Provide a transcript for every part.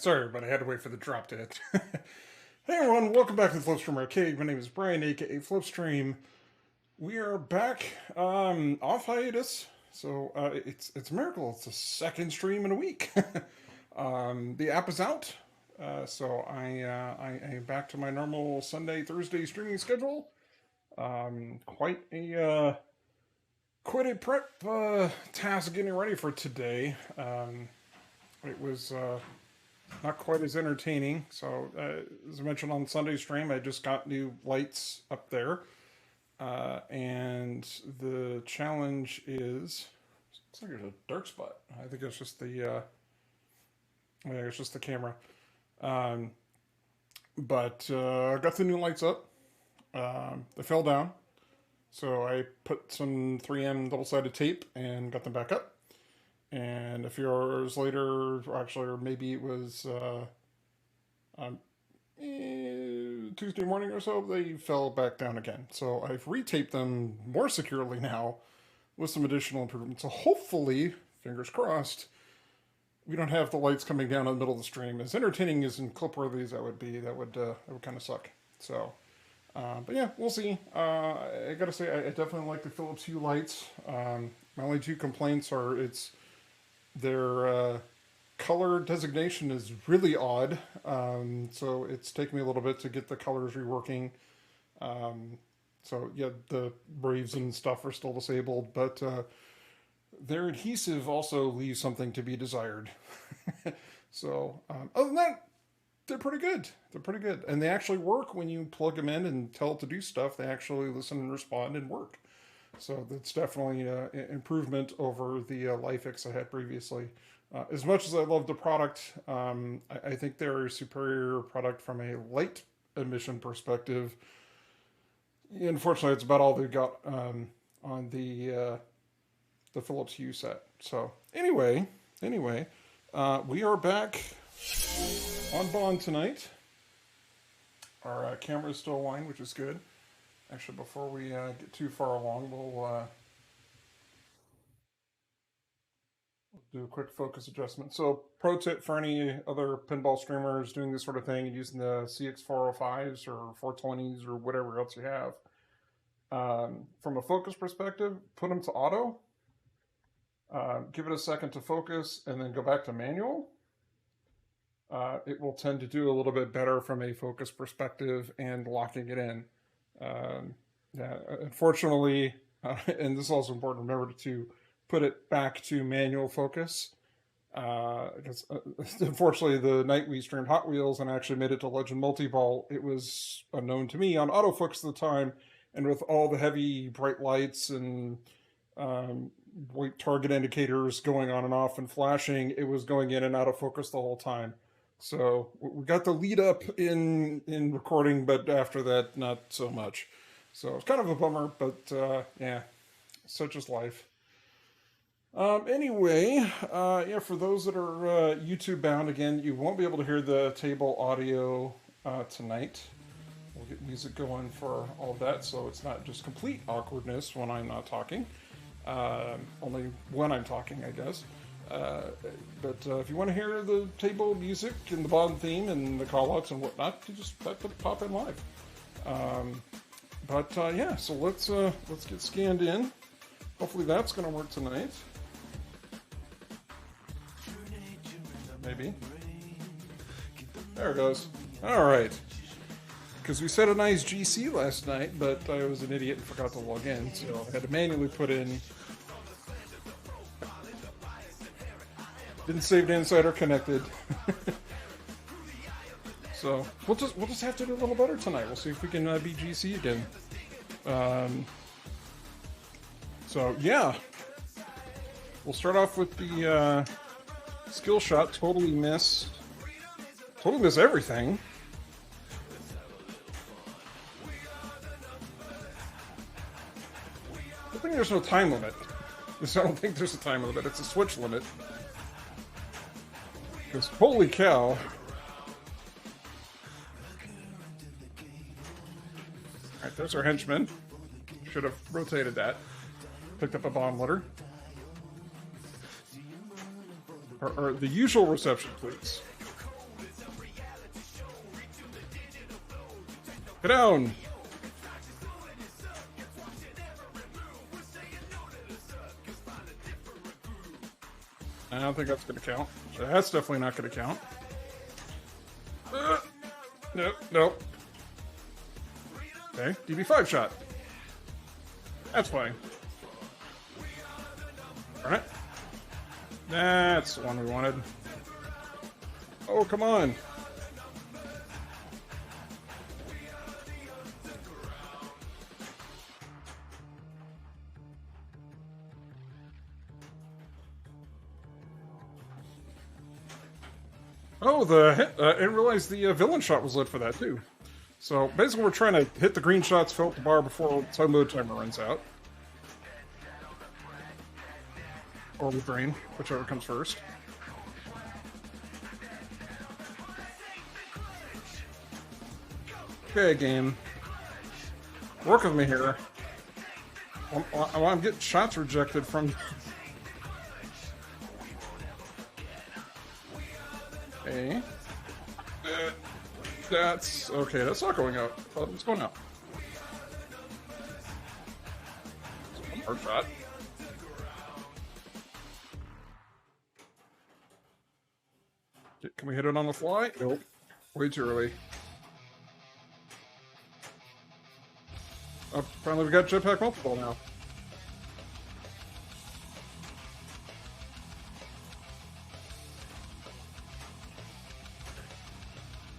Sorry, everybody. I had to wait for the drop to hit. Hey, everyone. Welcome back to the Flipstream Arcade. My name is Brian, aka Flipstream. We are back off hiatus. So it's a miracle. It's the second stream in a week. The app is out. So I am back to my normal Sunday, Thursday streaming schedule. Quite a prep task getting ready for today. It was not quite as entertaining. So, as I mentioned on Sunday stream, I just got new lights up there, and the challenge is it's like there's a dark spot. I think it's just the camera. Um, but I got the new lights up. They fell down, so I put some 3M double-sided tape and got them back up. And a few hours later, actually, or maybe it was um, Tuesday morning or so, they fell back down again. So I've retaped them more securely now with some additional improvements. So hopefully, fingers crossed, we don't have the lights coming down in the middle of the stream. As entertaining as and clip-worthy as that would be, that would kind of suck. So, but yeah, we'll see. I gotta say, I definitely like the Philips Hue lights. My only two complaints are their color designation is really odd, so it's taken me a little bit to get the colors reworking. So yeah, the Braves and stuff are still disabled, but their adhesive also leaves something to be desired. So other than that, they're pretty good. They're pretty good, and they actually work when you plug them in and tell it to do stuff. They actually listen and respond and work. So that's definitely an improvement over the LifeX I had previously. As much as I love the product, I think they're a superior product from a light emission perspective. Unfortunately, it's about all they've got on the Philips Hue set. So anyway, we are back on Bond tonight. Our camera is still aligned, which is good. Actually, before we get too far along, we'll do a quick focus adjustment. So, pro tip for any other pinball streamers doing this sort of thing and using the CX405s or 420s or whatever else you have. From a focus perspective, put them to auto, give it a second to focus, and then go back to manual. It will tend to do a little bit better from a focus perspective and locking it in. Yeah, unfortunately, and this is also important to remember to put it back to manual focus. Because unfortunately, the night we streamed Hot Wheels and actually made it to Legend Multi-Ball, it was unknown to me on autofocus at the time, and with all the heavy bright lights and white target indicators going on and off and flashing, it was going in and out of focus the whole time. So we got the lead up in recording, but after that, not so much. So it's kind of a bummer, but yeah, such is life. Anyway, yeah, for those that are YouTube bound, again, you won't be able to hear the table audio tonight. We'll get music going for all of that, so it's not just complete awkwardness when I'm not talking. Only when I'm talking, I guess. But if you want to hear the table music and the Bond theme and the callouts and whatnot, you just pop in live. Yeah, so let's get scanned in. Hopefully that's going to work tonight. Maybe. There it goes. All right. Because we set a nice GC last night, but I was an idiot and forgot to log in, so I had to manually put in. Didn't save to Insider Connected. So we'll just have to do a little better tonight. We'll see if we can be GC again. So yeah, we'll start off with the skill shot. Totally miss everything. I think there's no time limit. I don't think there's a time limit. It's a switch limit. Because holy cow. Alright, there's our henchman. Should have rotated that. Picked up a bomb litter. Or the usual reception, please. Get down! I don't think that's going to count. That's definitely not going to count. Nope, nope. Okay, DB5 shot. That's fine. Alright. That's the one we wanted. Oh, come on. Oh, I didn't realize the villain shot was lit for that, too. So, basically we're trying to hit the green shots, fill up the bar before the mode timer runs out. Or with green, whichever comes first. Okay, game. Work with me here. I'm getting shots rejected from... Okay. That's... Okay, that's not going out. Oh, it's going out. Hard shot. Can we hit it on the fly? Nope. Way too early. Oh, finally we got jetpack multiple now.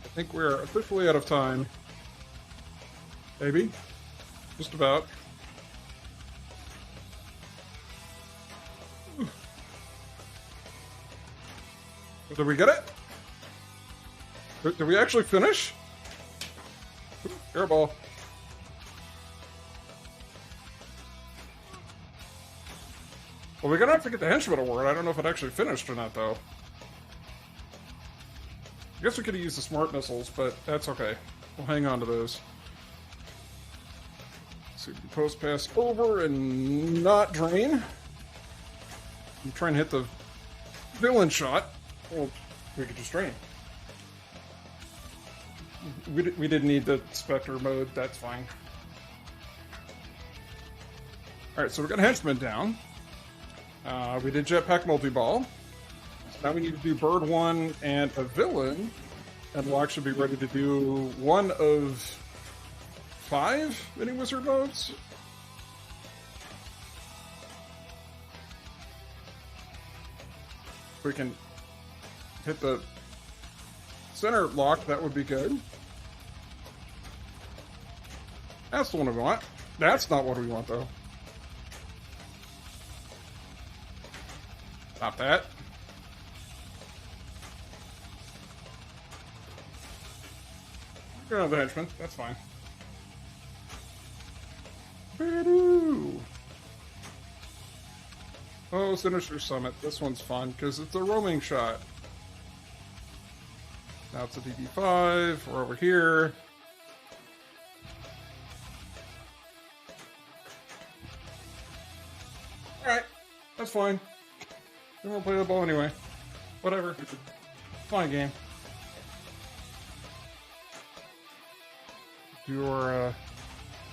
I think we're officially out of time. Maybe. Just about. Did we get it? Did we actually finish? Airball. Well, we're gonna have to get the henchman award. I don't know if it actually finished or not, though. I guess we could have used the smart missiles, but that's okay. We'll hang on to those. So we can post pass over and not drain. I'm trying to hit the villain shot. Well, we could just drain. We didn't need the Spectre mode, that's fine. Alright, so we got a henchman down. We did jetpack multi-ball. So now we need to do bird one and a villain. And we'll actually be ready to do one of 5 mini wizard modes. If we can hit the center lock, that would be good. That's the one we want. That's not what we want, though. Not that. You're not the henchman. That's fine. Boo-doo. Oh, Sinister Summit. This one's fun because it's a roaming shot. Now it's a DB5. We're over here. Alright. That's fine. We won't play the ball anyway. Whatever. Fine game. Do our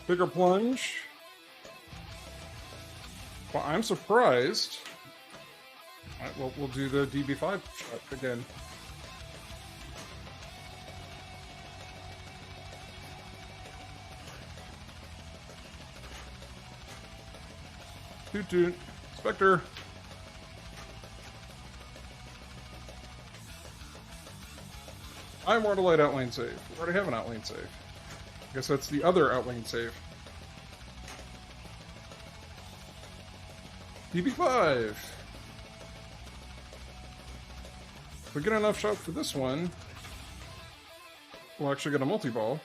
bigger plunge. Well, I'm surprised. Alright, well, we'll do the DB5 shot again. Toot toot. Spectre. I want to light outlane save. We already have an outlane save. I guess that's the other outlane save. DB5! If we get enough shots for this one, we'll actually get a multi-ball.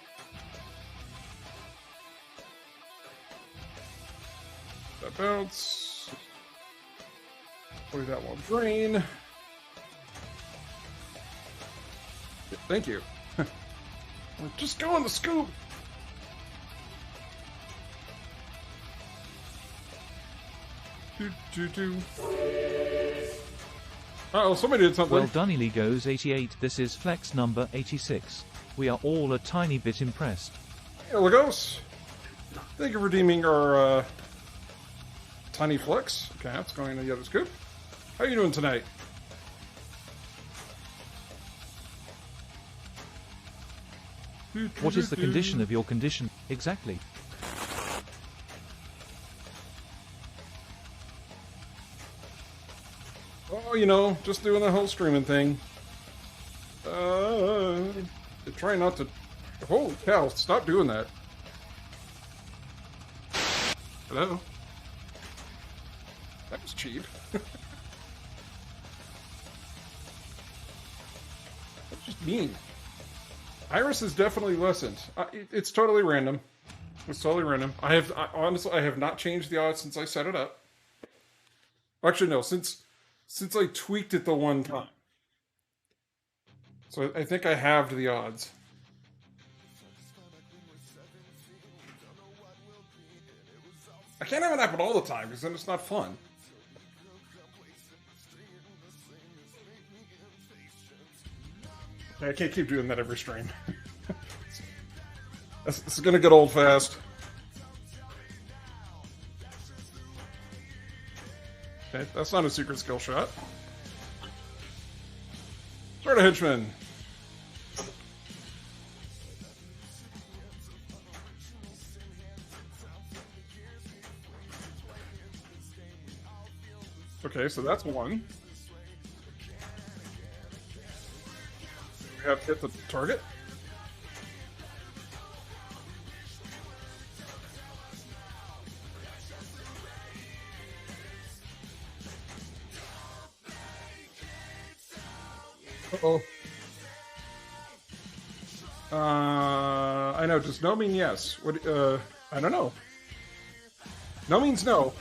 That bounce. Play that one drain. Thank you. We're just going to scoop! Uh-oh, somebody did something. Well done, Eligos88. This is flex number 86. We are all a tiny bit impressed. Here, Lagos. Thank you for redeeming our tiny flex. Okay, that's going to the other scoop. How are you doing tonight? What is the condition of your condition, exactly? Oh, you know, just doing the whole streaming thing. Try not to... Holy cow, stop doing that. Hello? That was cheap. That's just mean. Iris is definitely lessened. It's totally random. It's totally random. Honestly, I have not changed the odds since I set it up. Actually, no, since I tweaked it the one time. So I think I halved the odds. I can't have it happen all the time because then it's not fun. I can't keep doing that every stream. This is gonna get old fast. Okay, that's not a secret skill shot. Start a henchman. Okay, so that's one. We have hit the target. Uh-oh. I know. Does no mean yes? What? I don't know. No means no.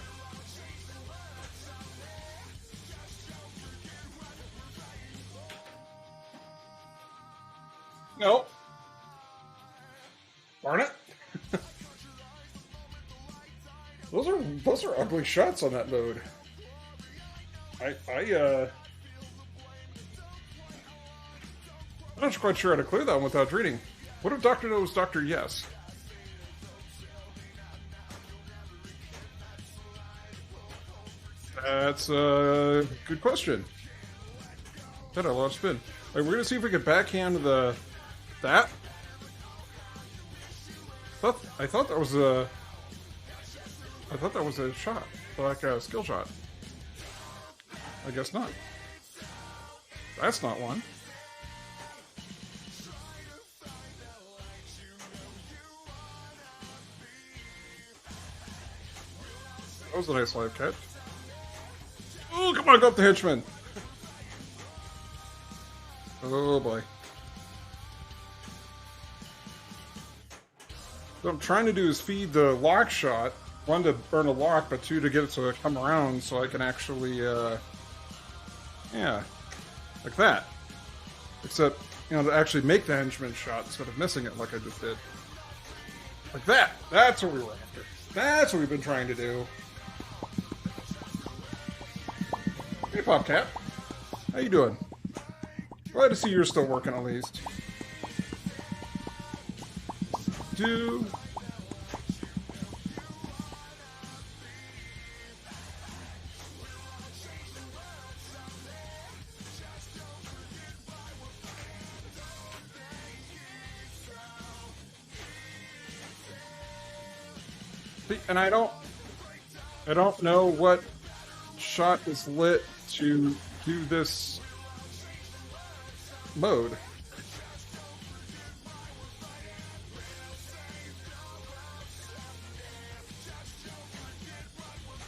No. Darn it. Those are ugly shots on that mode. I'm not quite sure how to clear that one without reading. What if Dr. No was Dr. Yes? That's a good question. That I lost spin. All right, we're gonna see if we can backhand that. I thought that was a shot, like a skill shot. I guess not. That's not one. That was a nice live catch. Oh, come on, go up the henchman. Oh boy. What I'm trying to do is feed the lock shot. One, to burn a lock, but two, to get it to come around so I can actually, yeah, like that. Except, you know, to actually make the henchman shot instead of missing it like I just did. Like that. That's what we were after. That's what we've been trying to do. Hey, PopCap. How you doing? Glad to see you're still working at least. Do... And I don't know what shot is lit to do this mode.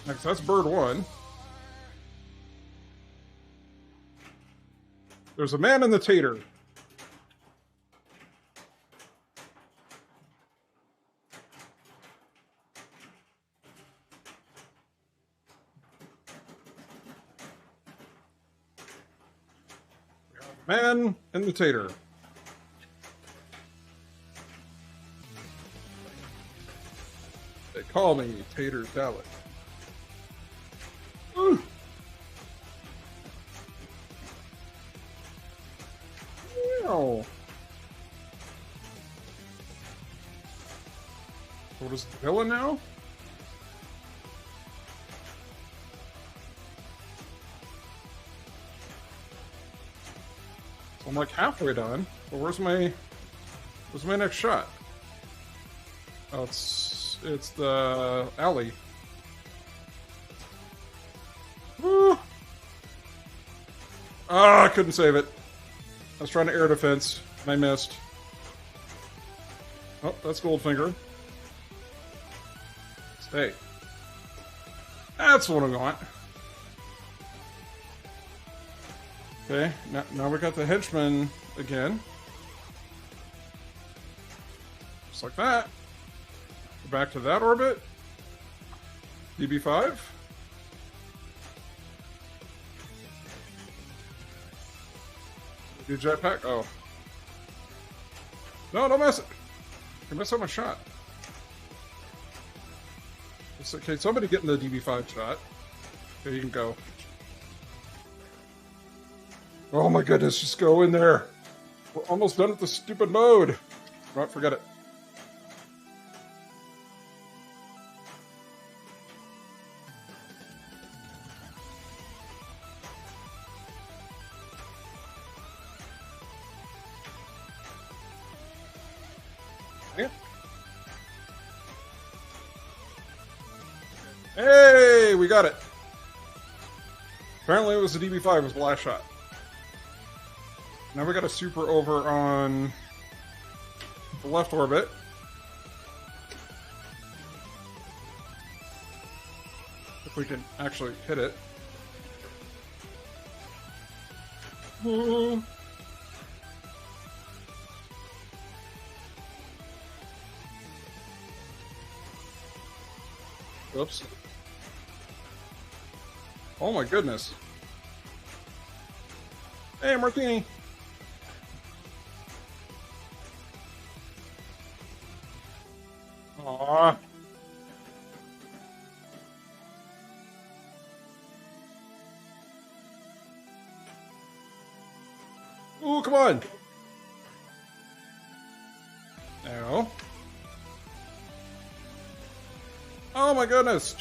Next, that's bird one. There's a man in the tater. Man and the tater. They call me Tater Salad. Ooh. Ew. What is the villain now? So I'm like halfway done, but where's my next shot? Oh, it's the alley. Woo! Ah, I couldn't save it. I was trying to air defense, and I missed. Oh, that's Goldfinger. Stay. That's what I want. Okay, now we got the henchman again. Just like that. Go back to that orbit. DB5. Do jetpack? Oh. No, don't mess it. You messed up my shot. It's okay, somebody get in the DB5 shot. Okay, you can go. Oh my goodness, just go in there. We're almost done with the stupid mode. Right, forget it. Yeah. Hey, we got it. Apparently it was the DB5, it was the last shot. Now we got a super over on the left orbit. If we can actually hit it. Woo. Oops. Oh my goodness. Hey, Martini. Aww. Ooh, come on. Ow. Oh my goodness,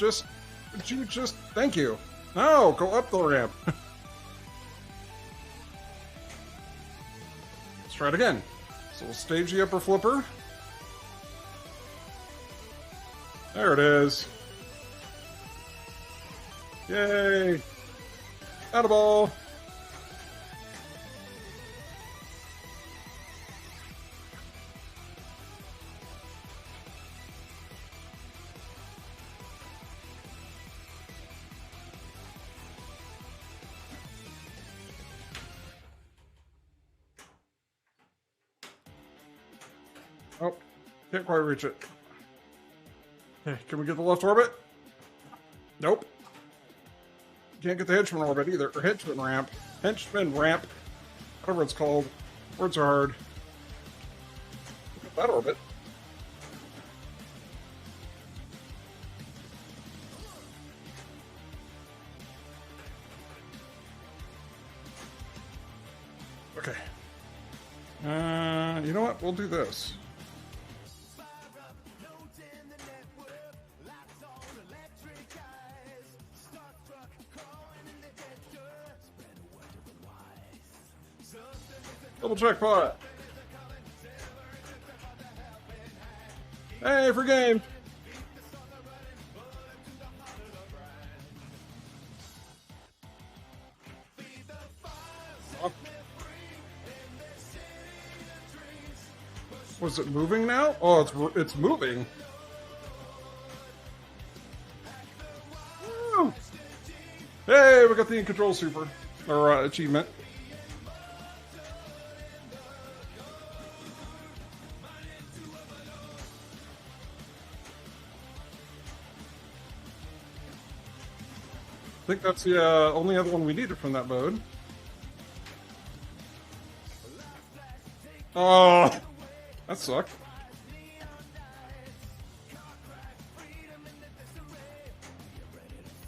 thank you. No, go up the ramp. Let's try it again. So we'll stage the upper flipper. There it is. Yay. Attaboy. Oh, can't quite reach it. Okay, can we get the left orbit? Nope. Can't get the henchman orbit either, or henchman ramp. Henchman ramp. Whatever it's called. Words are hard. That orbit. Okay. You know what? We'll do this. Double jackpot. Hey, for game. Was it moving now? Oh, it's moving. Woo. Hey, we got the in control super or achievement. I think that's the only other one we needed from that mode. Oh, that sucked.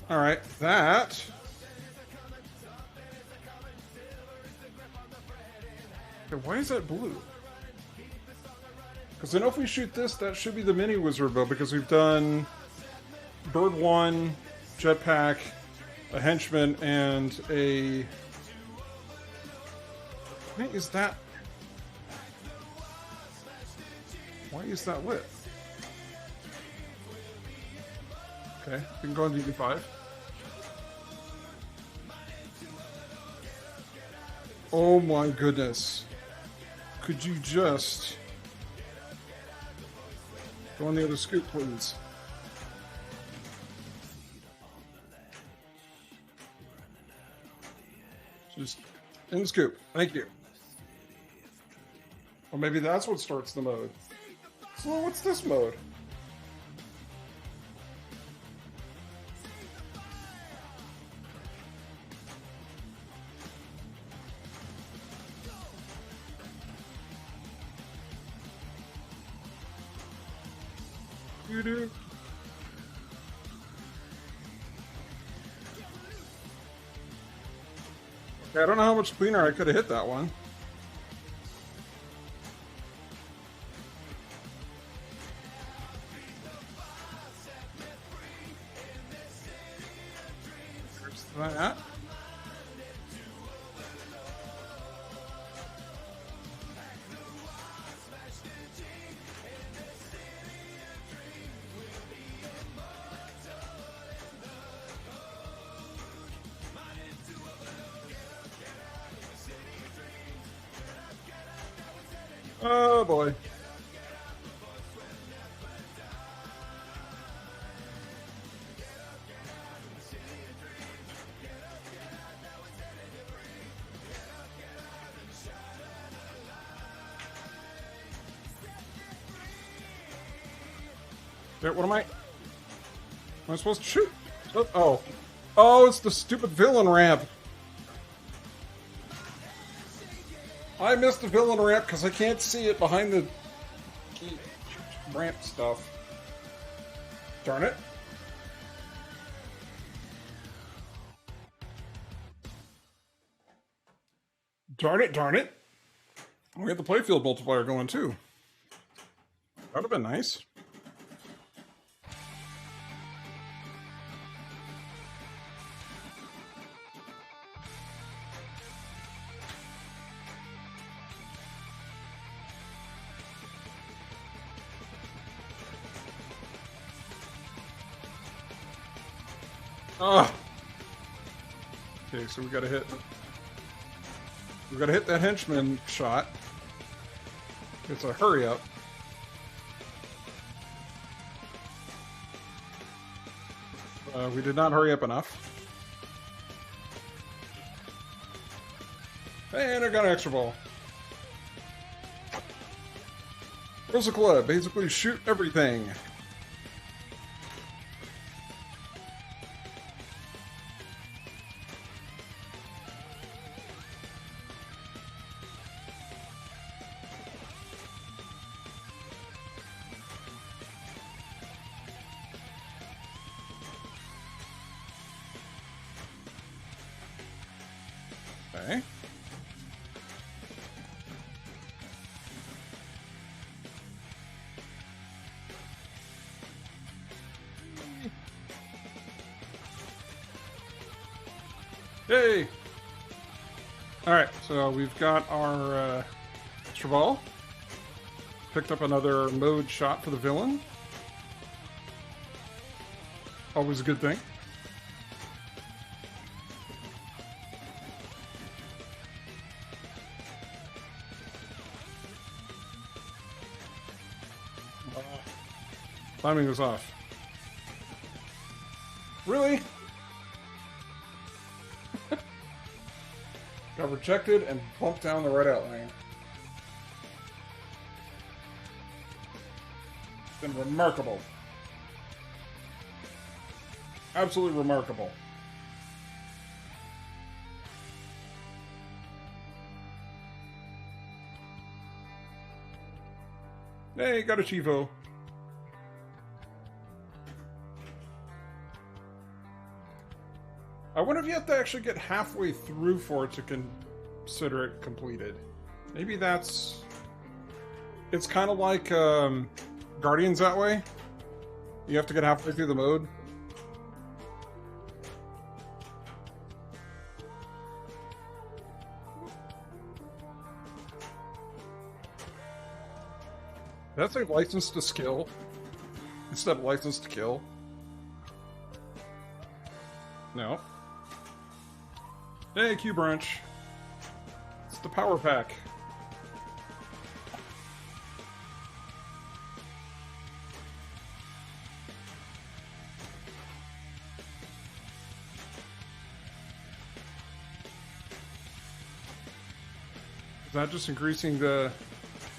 All right, that. Okay, why is that blue? Because I know if we shoot this, that should be the mini wizard bow, because we've done Bird 1, Jetpack, a henchman, and a... Why is that... Why is that lit? Okay, we can go on DD5. Oh my goodness. Could you just... Go on the other scoop, please. Just in the scoop. Thank you. Or maybe that's what starts the mode. So what's this mode? Doo-doo. Okay, I don't know how much cleaner I could have hit that one. There's that. Oh boy. Wait, what am I? Am I supposed to shoot? Oh. Oh, it's the stupid villain ramp. I missed the villain ramp because I can't see it behind the ramp stuff. Darn it. Darn it, darn it. We got the playfield multiplier going too. That would have been nice. Ah. Okay, so we gotta hit that henchman shot. It's a hurry up. We did not hurry up enough. And I got an extra ball. Rosa Club, basically shoot everything. Okay. Yay! Alright, so we've got our extra ball. Picked up another mode shot for the villain. Always a good thing. Timing was off. Really? Got rejected and bumped down the right outline. It's been remarkable. Absolutely remarkable. Hey, got a Chivo. I wonder if you have to actually get halfway through for it to consider it completed. Maybe that's It's kind of like Guardians that way. You have to get halfway through the mode. That's a license to skill instead of license to kill. No. Hey, Q Branch. It's the power pack. Is that just increasing the...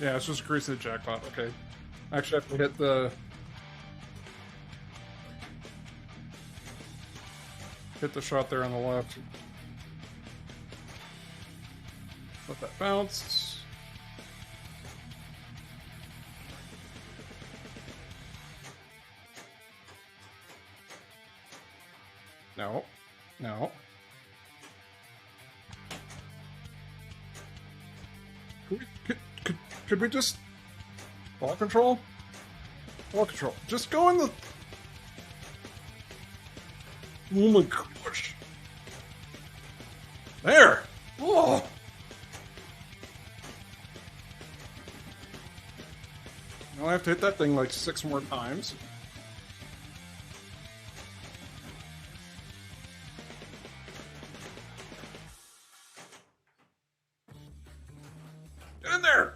Yeah, it's just increasing the jackpot. Okay. I actually have to hit the... Hit the shot there on the left. Let that bounce. No. No. Could we just... Ball control? Ball control. Just go in the... Oh my gosh. There! Oh! Now I have to hit that thing like 6 more times. Get in there!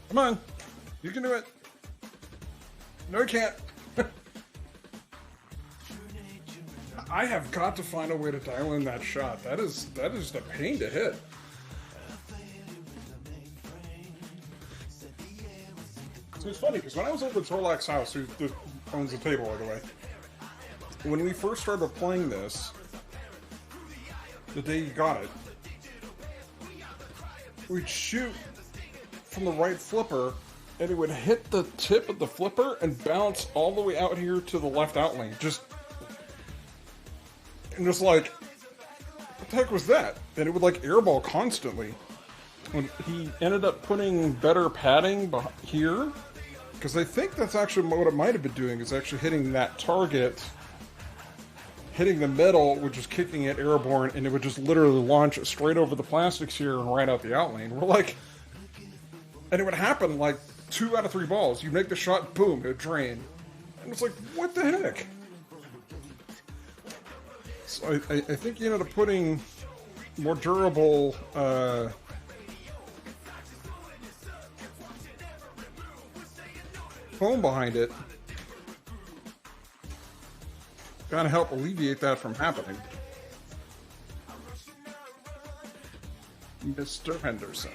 Come on. You can do it. No, you can't. I have got to find a way to dial in that shot. That is a pain to hit. So it's funny, because when I was over at Zorlak's house, who owns the table, by the way, when we first started playing this, the day you got it, we'd shoot from the right flipper, and it would hit the tip of the flipper and bounce all the way out here to the left out lane. Just like, what the heck was that? And it would like airball constantly. When he ended up putting better padding here, because I think that's actually what it might have been doing, is actually hitting that target, hitting the middle, which is kicking it airborne, and it would just literally launch it straight over the plastics here and right out the out lane. We're like... And it would happen like 2 out of 3 balls. You'd make the shot, boom, it would drain. And it's like, what the heck? So I think you ended up putting more durable foam behind it. Gotta help alleviate that from happening. Mr. Henderson.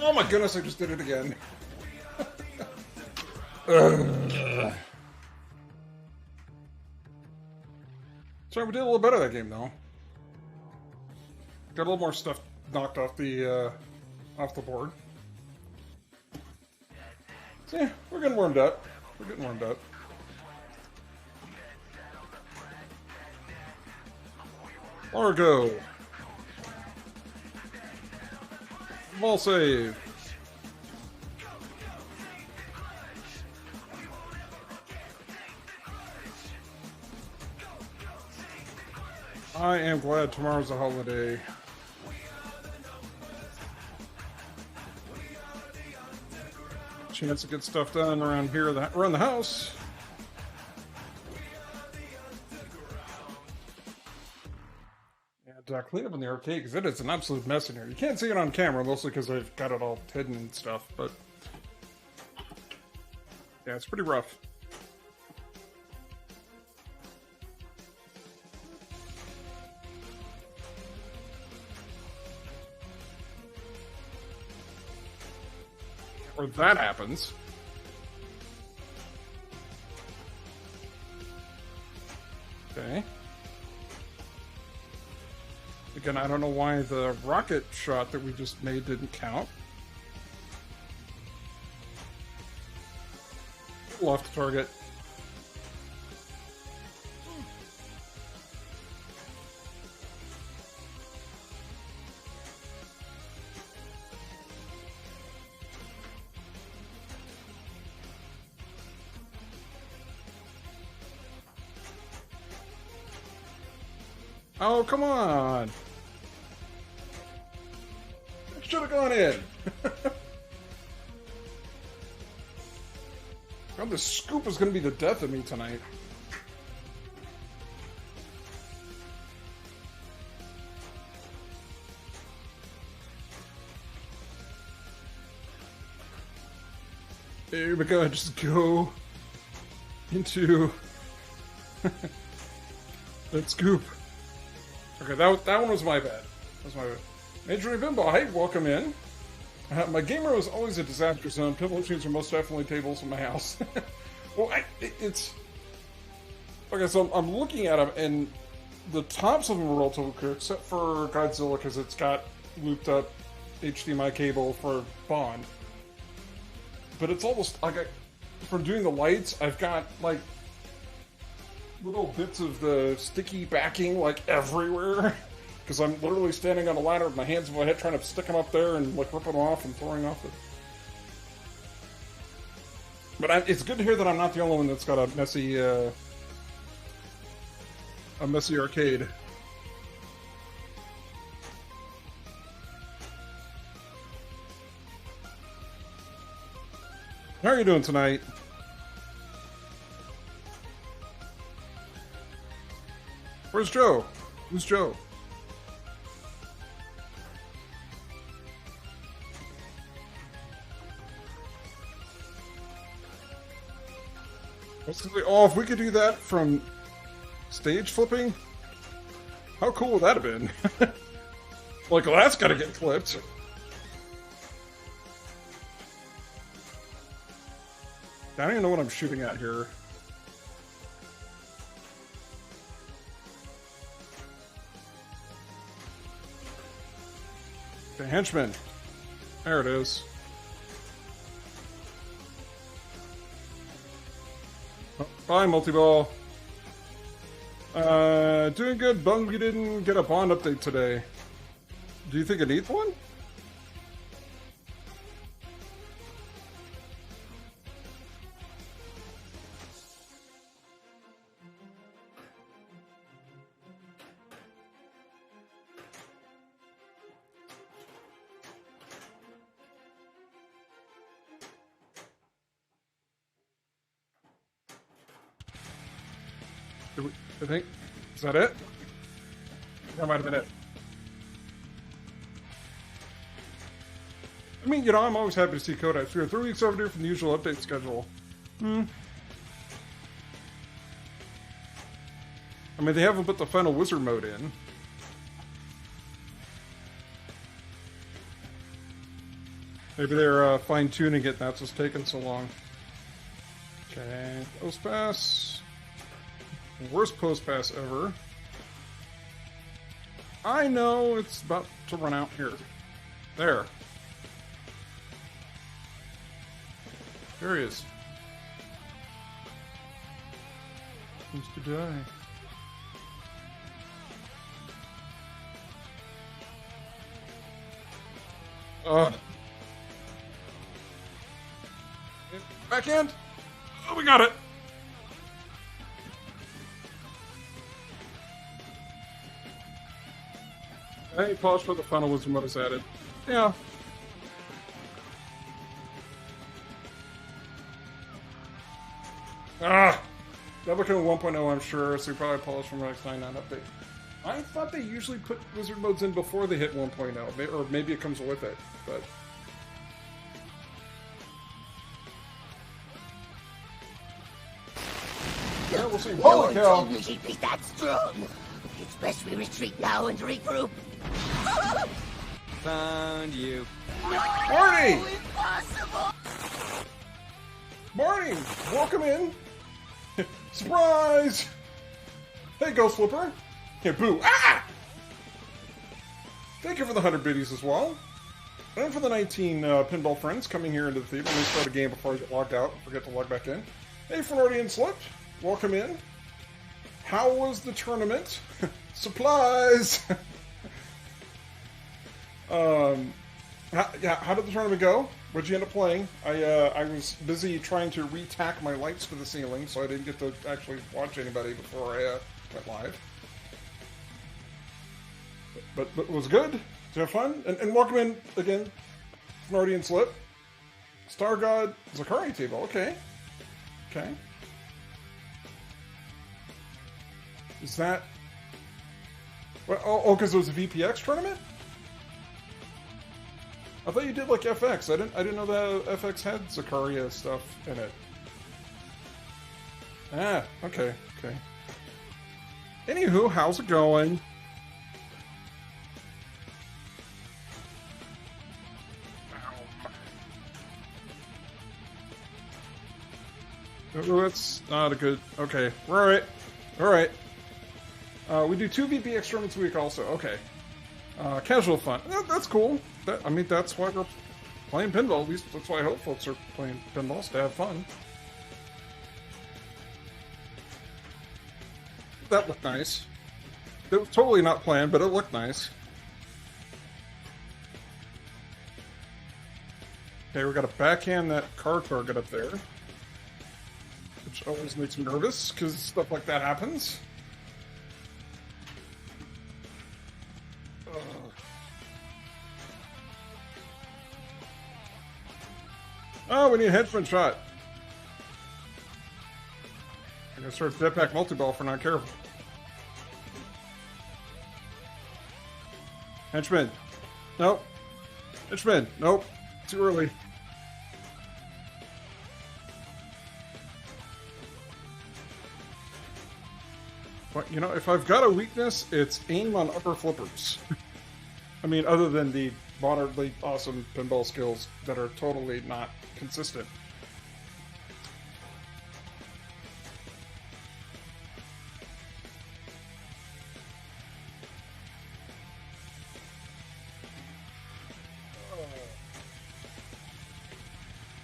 Oh my goodness, I just did it again. Sorry, we did a little better that game, though. Got a little more stuff knocked off the board. So yeah, we're getting warmed up. We're getting warmed up. Largo. Ball save. I am glad tomorrow's a holiday. Chance to get stuff done around here, around the house. And clean up in the arcade, because it is an absolute mess in here. You can't see it on camera, mostly because I've got it all hidden and stuff, but... yeah, it's pretty rough. Or that happens. Okay. Again, I don't know why the rocket shot that we just made didn't count. Off the target. Oh, come on! It should have gone in! God, this scoop is going to be the death of me tonight. There we go, just go into that scoop. Okay, that one was my bad. That was my bad. Major Pinball, hey, welcome in. My gamer was always a disaster zone. Pinball machines are most definitely tables in my house. Well, it's... Okay, so I'm looking at them, and the tops of them are relatively clear, except for Godzilla, because it's got looped up HDMI cable for Bond. But it's almost like from doing the lights, I've got like little bits of the sticky backing like everywhere, because I'm literally standing on a ladder with my hands in my head trying to stick them up there and like ripping them off and throwing off it. But it's good to hear that I'm not the only one that's got a messy arcade. How are you doing tonight? Where's Joe? Who's Joe? Oh, if we could do that from stage flipping, how cool would that have been? Like, well, that's gotta get flipped. I don't even know what I'm shooting at here. The henchman. There it is. Oh, bye, multi-ball. Doing good. Bummed we didn't get a Bond update today. Do you think it needs one? I think. Is that it? That might have been it. I mean, you know, I'm always happy to see Kodai. We are 3 weeks overdue from the usual update schedule. I mean, they haven't put the final wizard mode in. Maybe they're fine-tuning it, and that's what's taking so long. Okay, post pass. Worst post pass ever. I know it's about to run out here. There. There he is. Seems to die. Backhand! Oh, we got it! Hey, pause for the final wisdom what is added. Yeah. Ah! That'll become 1.0, I'm sure, so you probably pause from the next 99 update. I thought they usually put wizard modes in before they hit 1.0, or maybe it comes with it, but... Yeah, we'll see. Holy cow! Usually be that strong. It's best we retreat now and regroup. Found you. Marty! Impossible! Marty! Welcome in! Surprise! Hey, Ghost Flipper. Hey, boo. Ah! Thank you for the 100 biddies as well. And for the 19 pinball friends coming here into the theater. Let me start a game before I get logged out. Forget to log back in. Hey, Freudian Slip. Welcome in. How was the tournament? Supplies! How did the tournament go? What'd you end up playing? I was busy trying to re-tack my lights to the ceiling, so I didn't get to actually watch anybody before I went live. But it was good. Did you have fun? And welcome in again, Freudian Slip. Star God Zakari table. Okay. Okay. Is that... Well, oh, because it was a VPX tournament? I thought you did like FX. I didn't know that FX had Zakaria stuff in it. Ah, okay, okay. Anywho, how's it going? Oh, that's not a good... Okay, alright. Alright. We do 2 VPX tournaments a week also. Okay. Casual fun. That's cool. I mean, that's why we're playing pinball. At least that's why I hope folks are playing pinballs, to have fun. That looked nice. It was totally not planned, but it looked nice. Okay, we gotta backhand that car target up there. Which always makes me nervous, because stuff like that happens. Oh, we need a headphone shot. I'm gonna start jetpack multi-ball if we're not careful. Henchman. Nope. Henchman. Nope. Too early. But, you know, if I've got a weakness, it's aim on upper flippers. I mean, other than the moderately awesome pinball skills that are totally not consistent.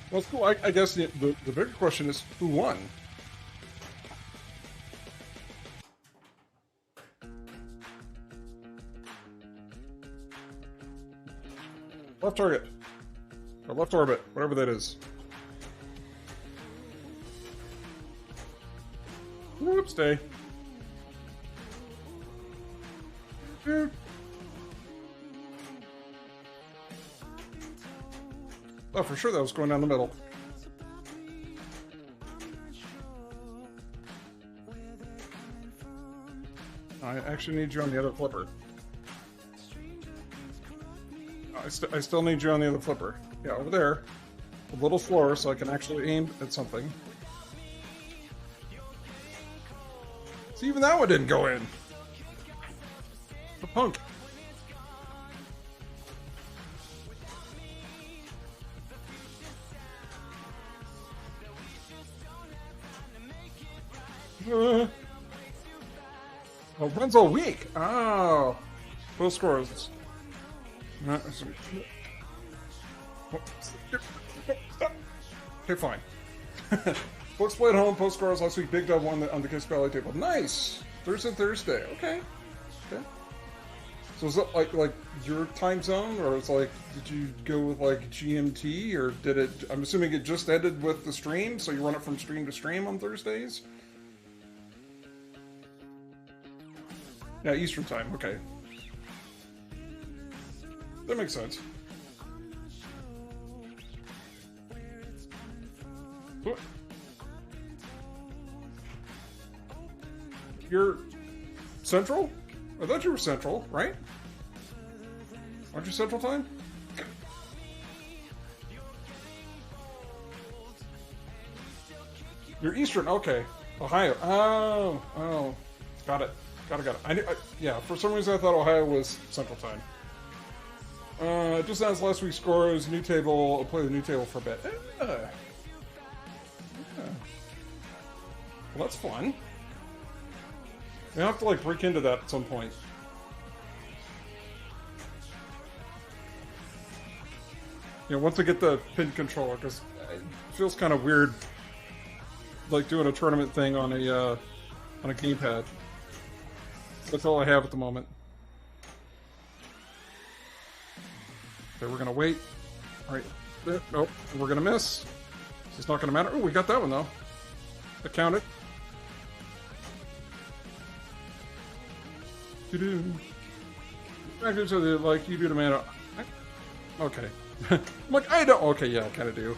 Well, it's cool. I guess the bigger question is, who won? Left target. Or left orbit, whatever that is. Whoops, day. Oh, for sure that was going down the middle. I actually need you on the other flipper. I still need you on the other flipper. Yeah, over there. A little slower so I can actually aim at something. See, even that one didn't go in. The punk. Oh, it runs all week. Oh. Post scores. Okay, fine. Folks played home, post scores last week. Big Dub won on the Kiss Ballet table. Nice! Thursday. Okay. Okay. So is that like your time zone, or it's like, did you go with like GMT, or did it? I'm assuming it just ended with the stream, so you run it from stream to stream on Thursdays. Yeah, Eastern time. Okay. That makes sense. What? You're Central? I thought you were Central, right? Aren't you Central time? You're Eastern, okay. Ohio. Oh. Got it. Got it. Yeah, for some reason I thought Ohio was Central time. Just as last week's scores, new table, I'll play the new table for a bit. Yeah. Well, that's fun. I have to like break into that at some point. You know, once I get the pin controller, because it feels kind of weird, like doing a tournament thing on a gamepad. That's all I have at the moment. Okay, we're gonna wait. All right, there. Nope, we're gonna miss. It's not gonna matter. Oh, we got that one though. That counted. Do. Like you do to man. Okay. I'm like, I don't. Okay, yeah, I kind of do.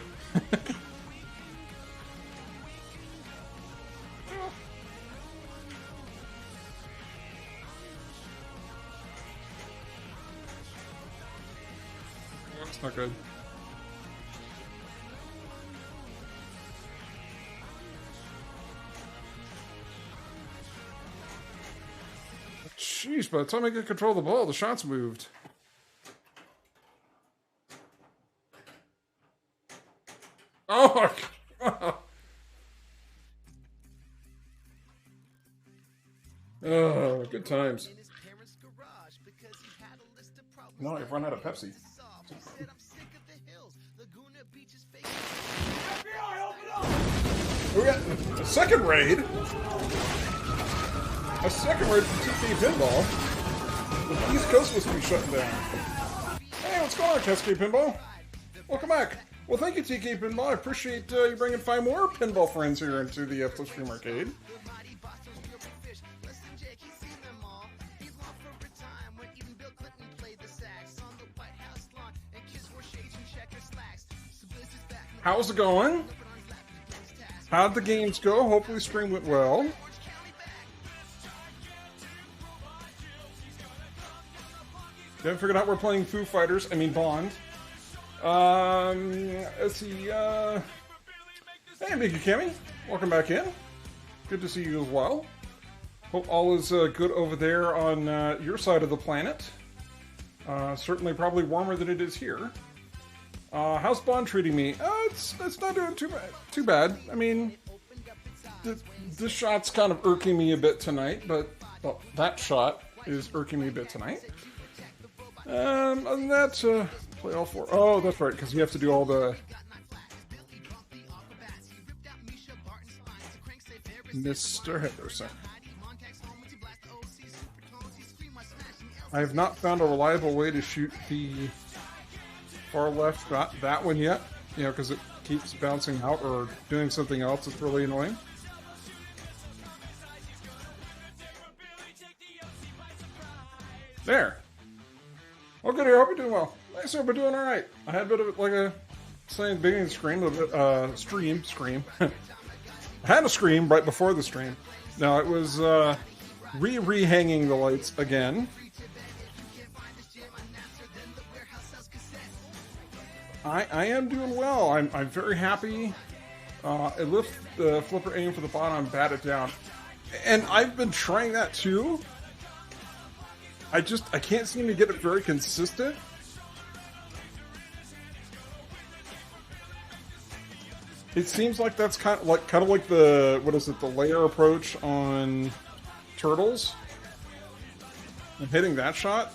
That's not good. Jeez, by the time I get control of the ball, the shot's moved. Oh, oh, good times. No, I've run out of Pepsi. We got a second raid. A second raid from TK Pinball. The East Coast was to be shutting down. Hey, what's going on, Cascade Pinball? Welcome back. Well, thank you, TK Pinball. I appreciate you bringing 5 more pinball friends here into the Flipstream Arcade. How's it going? How'd the games go? Hopefully stream went well. Haven't figured out we're playing Foo Fighters. I mean Bond. Let's see. Hey, Mickey Cammy. Welcome back in. Good to see you as well. Hope all is good over there on your side of the planet. Certainly probably warmer than it is here. How's Bond treating me? It's not doing too bad. I mean, this shot's kind of irking me a bit tonight, but well, that shot is irking me a bit tonight. Other than that, play all 4. Oh, that's right, because you have to do all the Mr. Henderson. I have not found a reliable way to shoot the far left, not that one yet, you know, because it keeps bouncing out or doing something else that's really annoying. There. Oh, good here. Hope you're doing well. Nice, sir, but doing all right. I had a bit of like a saying at the beginning of the scream, a bit scream. I had a scream right before the stream. Now it was re-hanging the lights again. I am doing well. I'm very happy. I lift the flipper aim for the bottom and bat it down. And I've been trying that too. I can't seem to get it very consistent. It seems like that's kind of like the, what is it, the layer approach on Turtles. I'm hitting that shot.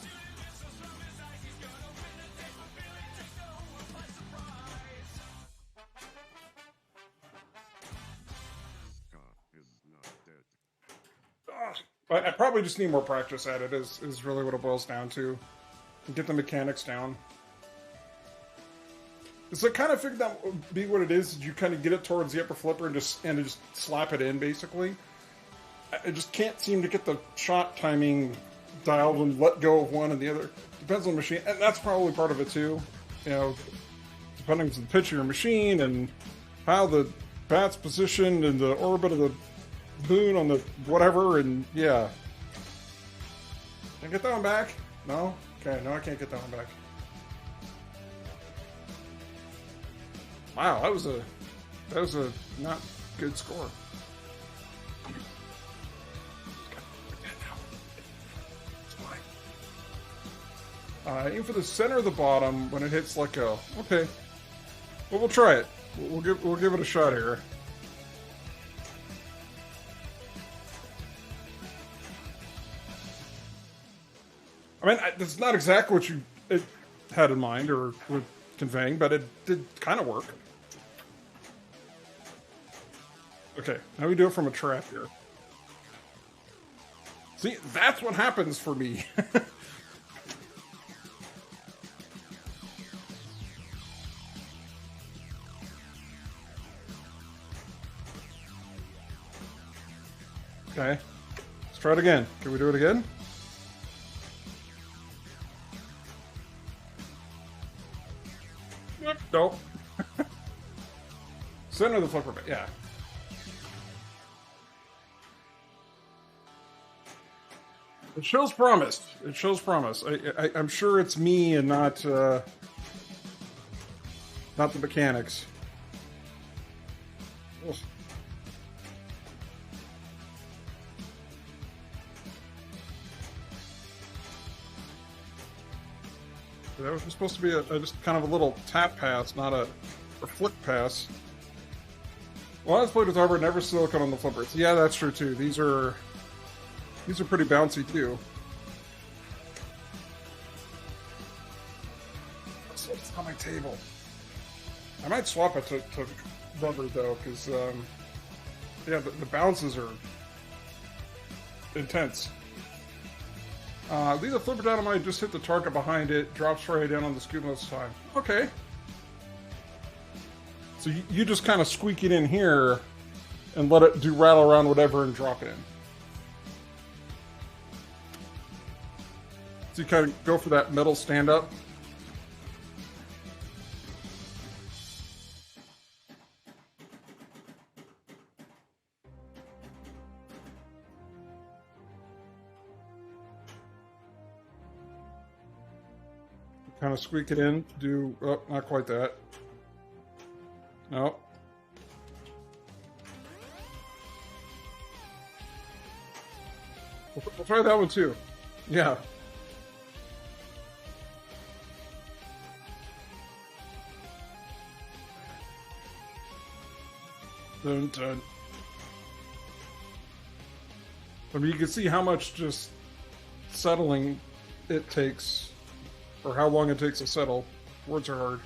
I probably just need more practice at it, is really what it boils down to. And get the mechanics down. So I kind of figured that would be what it is. You kind of get it towards the upper flipper and just slap it in, basically. I just can't seem to get the shot timing dialed and let go of one and the other. Depends on the machine, and that's probably part of it too. You know, depending on the pitch of your machine and how the bat's positioned and the orbit of the moon on the whatever, and yeah. Can I get that one back? No? Okay, no, I can't get that one back. Wow, that was a not good score. Aim for the center of the bottom when it hits let go. Okay, well, we'll try it. We'll give it a shot here. I mean, that's not exactly what you had in mind or were conveying, but it did kind of work. Okay, now we do it from a trap here. See, that's what happens for me. Okay, let's try it again. Can we do it again? Nope. Center the flipper, yeah. It shows promise. It shows promise. I'm sure it's me and not the mechanics. Ugh. That was supposed to be just kind of a little tap pass, not a flick pass. Well, I've played with rubber, never silicone on the flippers. Yeah, that's true too. These are pretty bouncy too. So it's on my table. I might swap it to rubber though, because yeah, the bounces are intense. Leave the flipper dynamite, just hit the target behind it, drops right down on the scoop most time. Okay. So you just kind of squeak it in here and let it do rattle around whatever and drop in. So you kind of go for that metal stand up. Kind of squeak it in, do, oh, not quite that. No. We'll try that one too. Yeah. Dun, dun. I mean, you can see how much just settling it takes, or how long it takes to settle. Words are hard.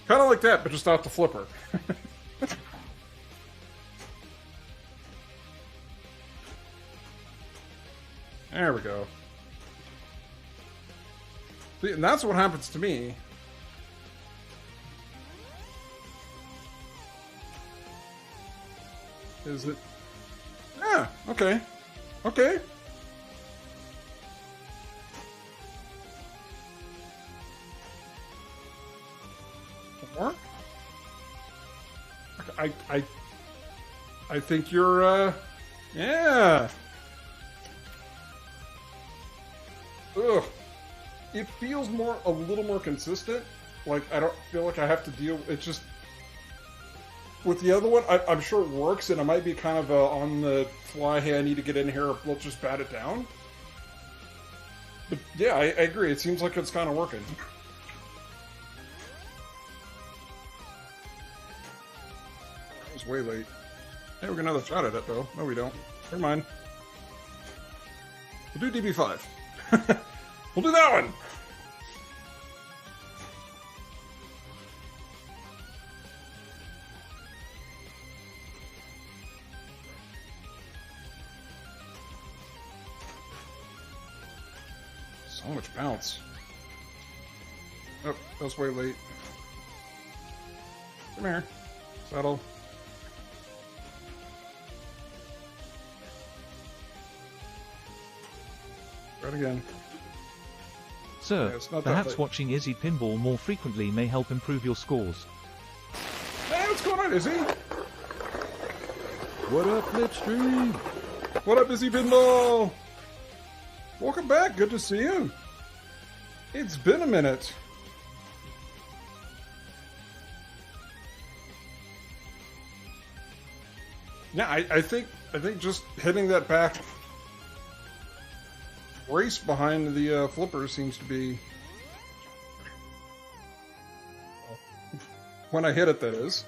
Kind of like that, but just out the flipper. There we go. See, and that's what happens to me. Is it? Yeah, okay. Okay. More? I think you're, yeah. Ugh. It feels a little more consistent. Like, I don't feel like I have to deal, it's just, with the other one, I'm sure it works, and it might be kind of on the fly, hey, I need to get in here, let's just bat it down. But yeah, I agree, it seems like it's kind of working. That was way late. Hey, we're gonna have another shot at it, though. No, we don't. Never mind. We'll do DB5. We'll do that one! So much bounce. Oh, that was way late. Come here. Settle. Try it again. Sir, Yeah, perhaps watching Izzy pinball more frequently may help improve your scores. Hey, what's going on, Izzy? What up, Flipstream? What up, Izzy Pinball? Welcome back. Good to see you. It's been a minute. Yeah, I think just hitting that back race behind the flipper seems to be, when I hit it, that is.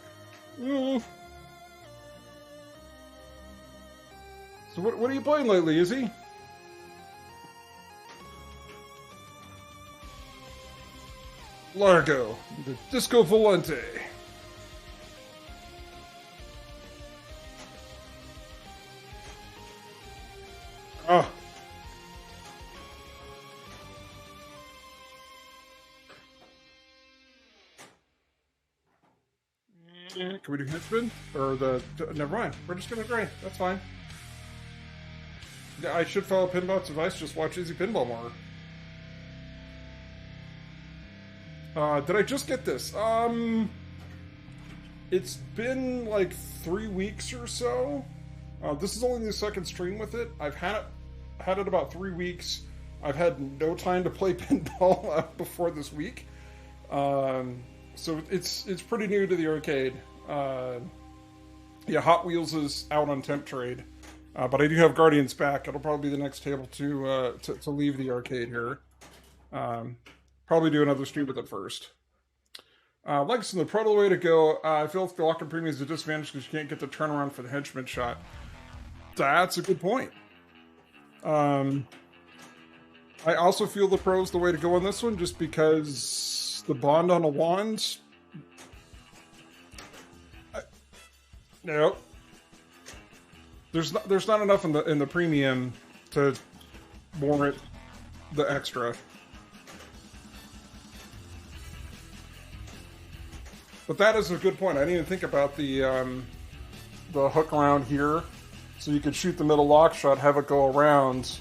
So what are you playing lately, Izzy? Largo, the Disco Volante. Oh. Can we do henchman? Or never mind. We're just gonna grind. That's fine. Yeah, I should follow Pinbot's advice. Just watch Easy Pinball more. Did I just get this? It's been like 3 weeks or so. This is only the second stream with it. I've had it about 3 weeks. I've had no time to play pinball before this week. So it's pretty new to the arcade. Yeah, Hot Wheels is out on temp trade, but I do have Guardians back. It'll probably be the next table to leave the arcade here. Probably do another stream with it first. Legacy, the proto way to go. I feel if the lock-in premium is a disadvantage because you can't get the turnaround for the henchman shot. That's a good point. I also feel the pro's the way to go on this one, just because the bond on a wand. Nope. There's not enough in the premium to warrant the extra. But that is a good point. I didn't even think about the hook around here, so you could shoot the middle lock shot, have it go around,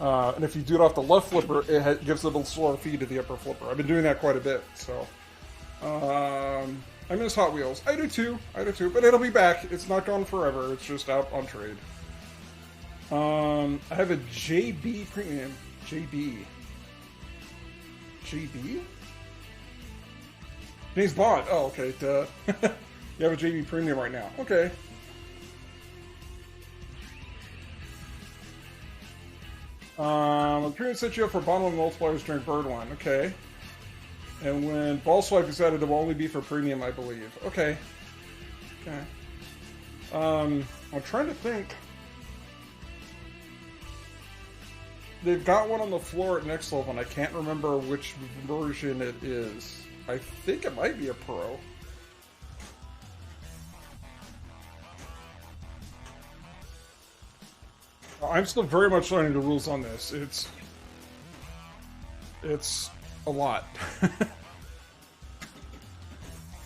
and if you do it off the left flipper, it gives it a slower feed to the upper flipper. I've been doing that quite a bit. So I miss Hot Wheels. I do too. But it'll be back. It's not gone forever. It's just out on trade. I have a JB premium. JB. James Bond. Oh, okay. Duh. You have a JB Premium right now. Okay. The premium sets you up for bottle multipliers during Bird One. Okay. And when Ball Swipe is added, it will only be for premium, I believe. Okay. Okay. I'm trying to think. They've got one on the floor at Next Level, and I can't remember which version it is. I think it might be a Pro. I'm still very much learning the rules on this. It's a lot.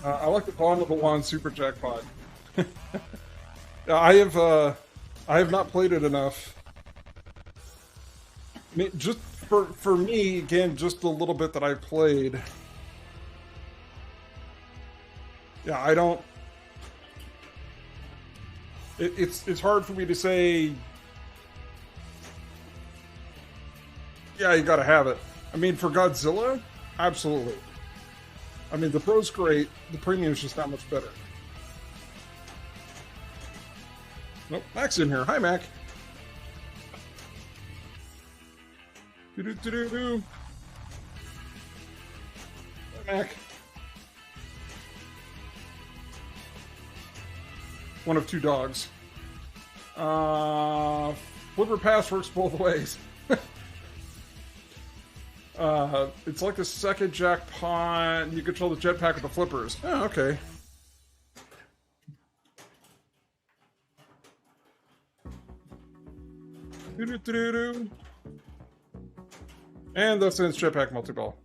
I like the Bond Level 1 Super Jackpot. I have not played it enough. I mean, just for me, again, just the little bit that I've played. Yeah, I don't. It's hard for me to say. Yeah, you gotta have it. I mean, for Godzilla, absolutely. I mean, the Pro's great. The Premium's just that much better. Nope, Mac's in here. Hi, Mac. Do-do-do-do-do. Hi, Mac. One of two dogs. Flipper Pass works both ways. It's like the second jackpot. You control the jetpack with the flippers. Oh, okay. Do-do-do-do-do. And that's its jetpack multi-ball.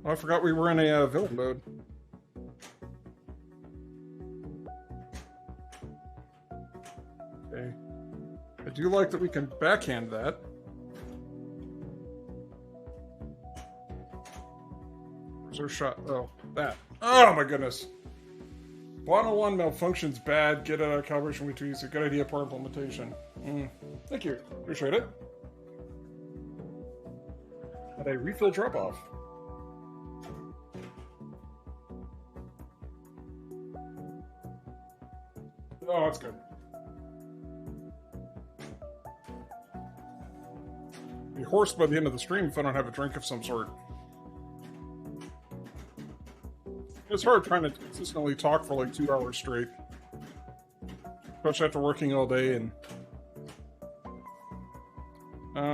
Oh, I forgot we were in a villain mode. Okay. I do like that we can backhand that. Where's our shot? Oh, that. Oh my goodness. Bottle 1 malfunctions bad. Get a calibration with 2 easy. Good idea, poor implementation. Thank you. Appreciate it. Had a refill drop off. Oh, that's good. Be hoarse by the end of the stream if I don't have a drink of some sort. It's hard trying to consistently talk for like 2 hours straight. Especially after working all day and... What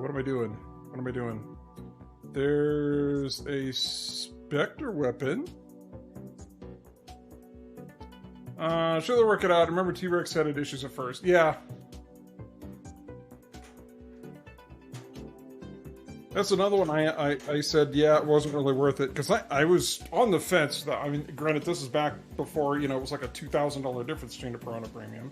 am I doing? What am I doing? There's a Spectre weapon. Sure, they'll work it out. Remember, T-Rex had issues at first. Yeah. That's another one I said, yeah, it wasn't really worth it. Because I was on the fence. That, I mean, granted, this is back before, you know, it was like a $2,000 difference between a Pro and a Premium.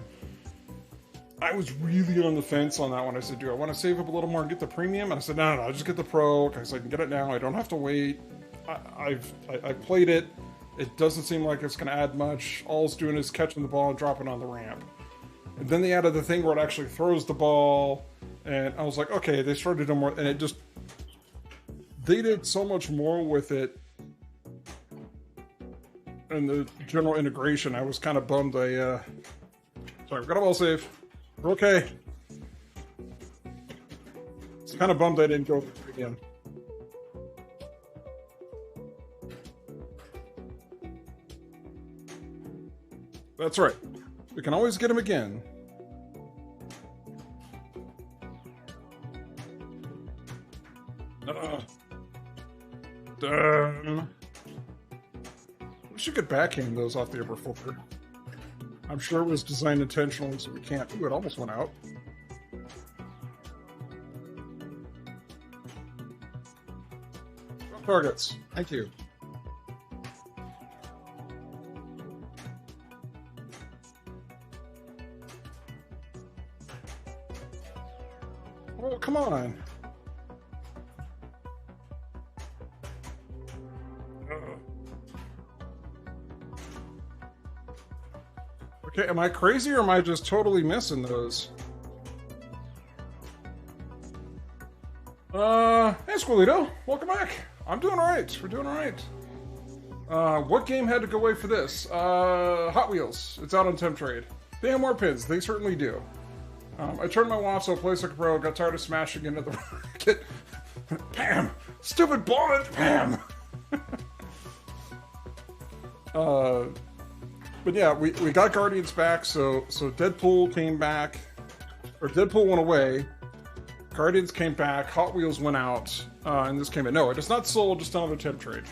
I was really on the fence on that one. I said, do I want to save up a little more and get the Premium? And I said, no, I'll just get the Pro because I can get it now. I don't have to wait. I played it. It doesn't seem like it's going to add much. All it's doing is catching the ball and dropping on the ramp. And then they added the thing where it actually throws the ball. And I was like, okay, they started doing more. And it just... They did so much more with it. And the general integration, I was kind of bummed. Sorry, we got a ball save. We're okay. It's kind of bummed I didn't go for it again. That's right. We can always get him again. Damn. We should get backhand those off the upper floor. I'm sure it was designed intentionally so we can't. Ooh, it almost went out. Targets. Thank you. Oh, come on. Okay, am I crazy or am I just totally missing those? Hey Squilito, welcome back. I'm doing alright. We're doing alright. What game had to go away for this? Hot Wheels. It's out on Temp Trade. They have more pins. They certainly do. I turned my watch so it plays like a pro. Got tired of smashing into the rocket. Pam! Stupid ball! Pam! But yeah, we got Guardians back, so Deadpool came back, or Deadpool went away, Guardians came back, Hot Wheels went out, and this came in. No, it is not sold, just another Temp Trade.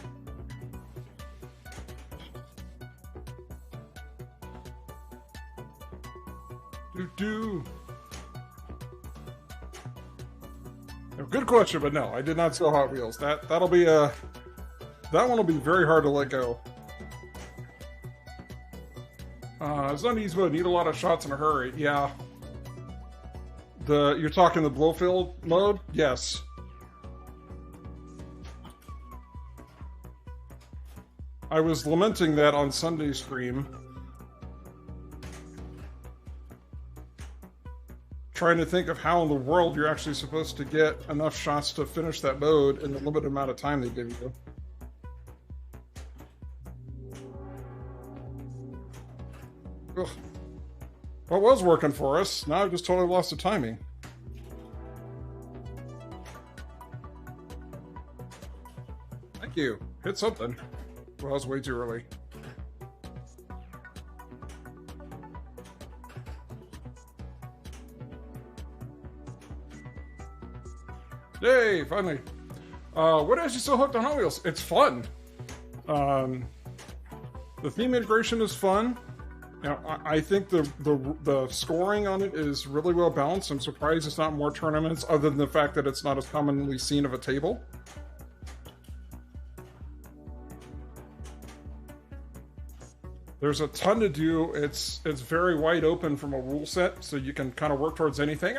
Good question, but no, I did not sell Hot Wheels. That'll be that one will be very hard to let go. It's not easy, but need a lot of shots in a hurry. Yeah. You're talking the Blowfield mode? Yes. I was lamenting that on Sunday's stream. Trying to think of how in the world you're actually supposed to get enough shots to finish that mode in the limited amount of time they give you. Ugh. What was working for us? Now I've just totally lost the timing. Thank you. Hit something. Well, that was way too early. Yay, finally. What has you so hooked on Hot Wheels? It's fun. The theme integration is fun. Now, I think the scoring on it is really well balanced. I'm surprised it's not more tournaments, other than the fact that it's not as commonly seen of a table. There's a ton to do. It's very wide open from a rule set, so you can kind of work towards anything.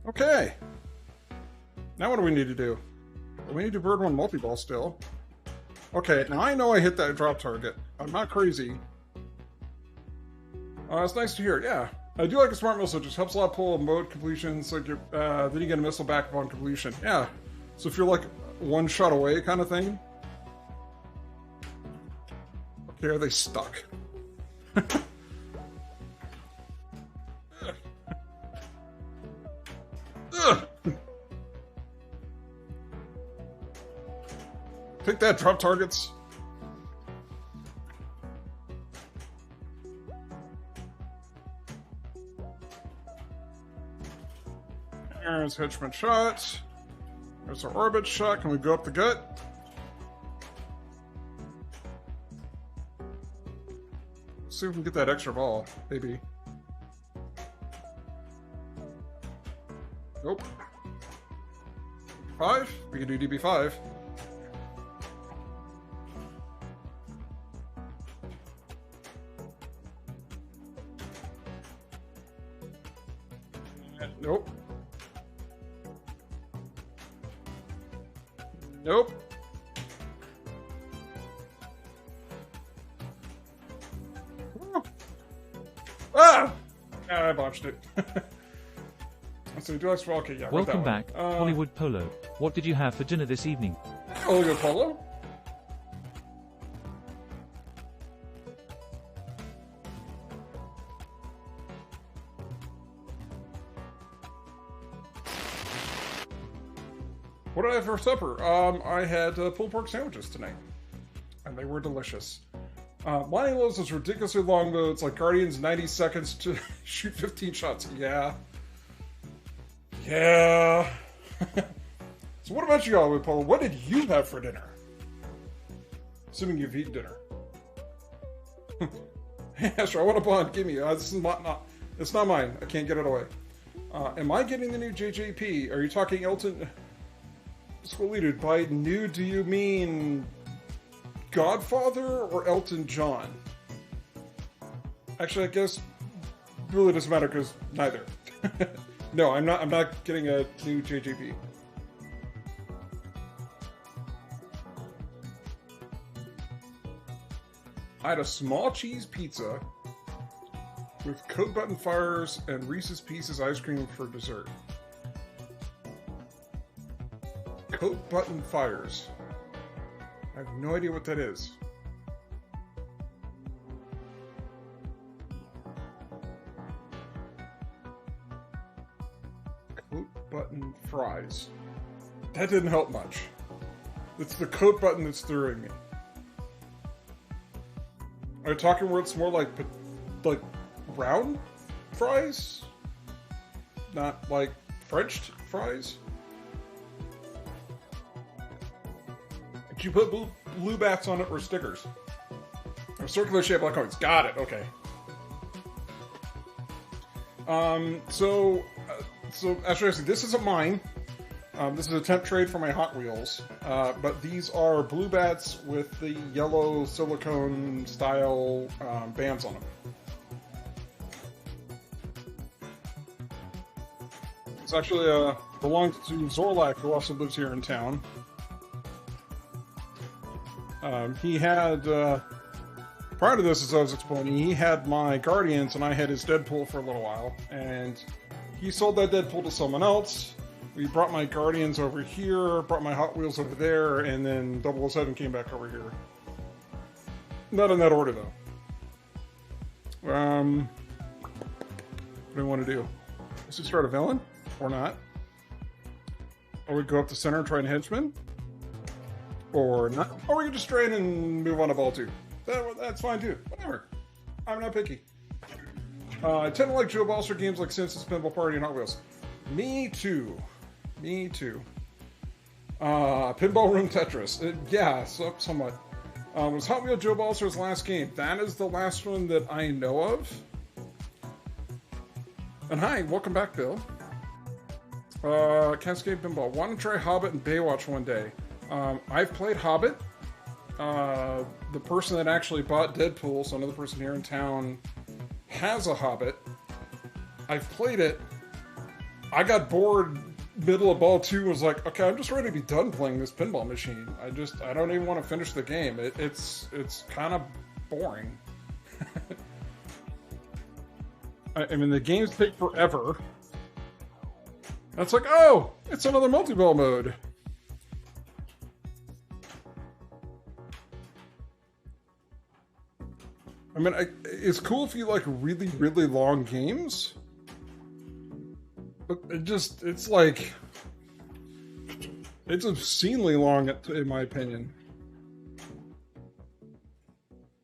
Okay. Now what do we need to do? We need to bird one multi-ball still. Okay, now I know I hit that drop target. I'm not crazy. It's nice to hear. Yeah. I do like a smart missile. It just helps a lot pull mode completions. Like then you get a missile back upon completion. Yeah. So if you're like one shot away kind of thing. Okay, are they stuck? that, drop targets. There's henchman shot. There's our orbit shot. Can we go up the gut? Let's see if we can get that extra ball. Maybe. Nope. 5? We can do DB5. Nope. Nope. Ah! I botched it. So do extra. Okay, yeah. Welcome back, Hollywood Polo. What did you have for dinner this evening? Hollywood Polo? What did I have for supper? I had pulled pork sandwiches tonight, and they were delicious. Mining loads is ridiculously long though. It's like Guardians 90 seconds to shoot 15 shots. Yeah. Yeah. So what about you all, Paul? What did you have for dinner? Assuming you've eaten dinner. Yeah, sure. I want a bond. Give me. This is not. It's not mine. I can't get it away. Am I getting the new JJP? Are you talking Elton? School leader. By new, do you mean Godfather or Elton John? Actually, I guess it really doesn't matter because neither. No, I'm not getting a new JJP. I had a small cheese pizza with Coke Button Fires and Reese's Pieces ice cream for dessert. Coke Button Fires. I have no idea what that is. Coat button fries. That didn't help much. It's the coat button that's throwing me. Are you talking where it's more like round fries? Not like Frenched fries? Did you put blue bats on it or stickers? Or circular shaped like coins. Got it, okay. So actually, this isn't mine. This is a temp trade for my Hot Wheels. But these are blue bats with the yellow silicone style bands on them. It's actually belongs to Zorlak, who also lives here in town. He had, prior to this, as I was explaining, he had my Guardians and I had his Deadpool for a little while. And he sold that Deadpool to someone else. We brought my Guardians over here, brought my Hot Wheels over there, and then 007 came back over here. Not in that order, though. What do we want to do? Let's just start a villain? Or not? Or we go up the center and try and henchman? Or not? Or we can just strain and move on to ball 2. That's fine, too. Whatever. I'm not picky. I tend to like Joe Balser games like Simpsons, Pinball Party, and Hot Wheels. Me too. Me too. Pinball Room Tetris. Yeah, somewhat. Was Hot Wheel Joe Balser's last game? That is the last one that I know of. And hi, welcome back, Bill. Cascade Pinball. Want to try Hobbit and Baywatch one day? I've played Hobbit. The person that actually bought Deadpool, so another person here in town, has a Hobbit. I've played it. I got bored middle of ball 2 and was like, okay, I'm just ready to be done playing this pinball machine. I don't even want to finish the game. It's kind of boring. I mean, the games take forever. It's like, oh, it's another multi-ball mode. I mean, it's cool if you like really, really long games. But it's like, it's obscenely long, in my opinion.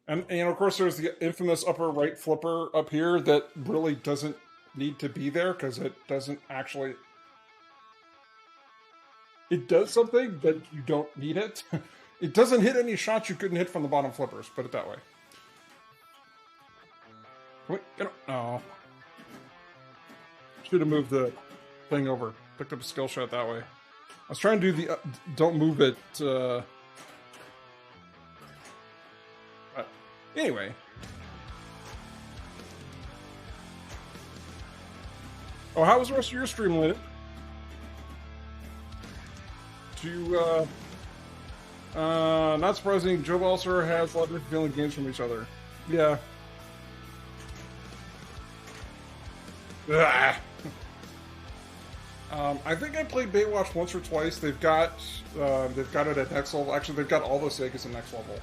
And of course, there's the infamous upper right flipper up here that really doesn't need to be there because it doesn't actually. It does something, but you don't need it. It doesn't hit any shots you couldn't hit from the bottom flippers, put it that way. Wait, no. Should have moved the thing over. Picked up a skill shot that way. I was trying to do the don't move it. Anyway. Oh, how was the rest of your stream, Lynn? Not surprising, Joe Balser has a lot of different feeling games from each other. Yeah. I think I played Baywatch once or twice. They've got it at next level. Actually, they've got all the Segas at next level.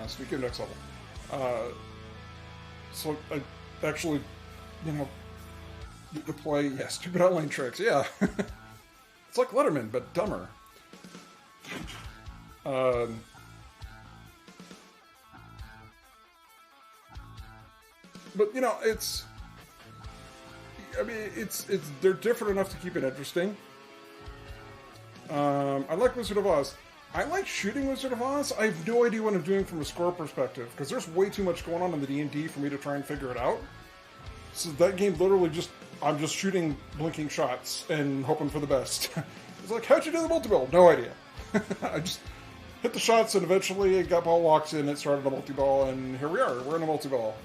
Speaking of next level, so I actually, get to play stupid online tricks. Yeah, it's like Letterman but dumber. But it's. I mean, they're different enough to keep it interesting. I like Wizard of Oz. I like shooting Wizard of Oz. I have no idea what I'm doing from a score perspective because there's way too much going on in the D&D for me to try and figure it out. So that game literally I'm just shooting blinking shots and hoping for the best. It's like, how'd you do the multi-ball? No idea. I just hit the shots and eventually it got ball locks in, it started a multi-ball, and here we are. We're in a multi-ball.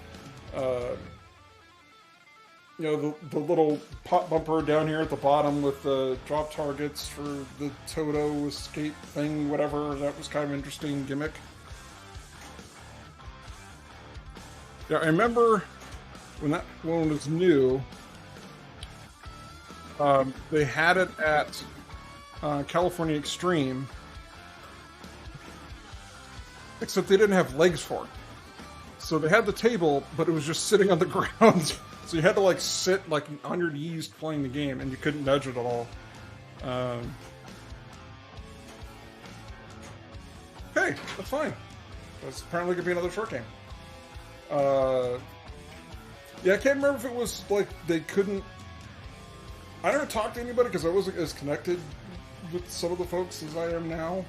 The little pop bumper down here at the bottom with the drop targets for the Toto escape thing, whatever. That was kind of an interesting gimmick. Yeah, I remember when that one was new. They had it at California Extreme, except they didn't have legs for it. So they had the table, but it was just sitting on the ground. So you had to sit on your knees playing the game, and you couldn't nudge it at all. Hey, that's fine. That's apparently gonna be another short game. Yeah, I can't remember if it was they couldn't. I never talked to anybody because I wasn't as connected with some of the folks as I am now,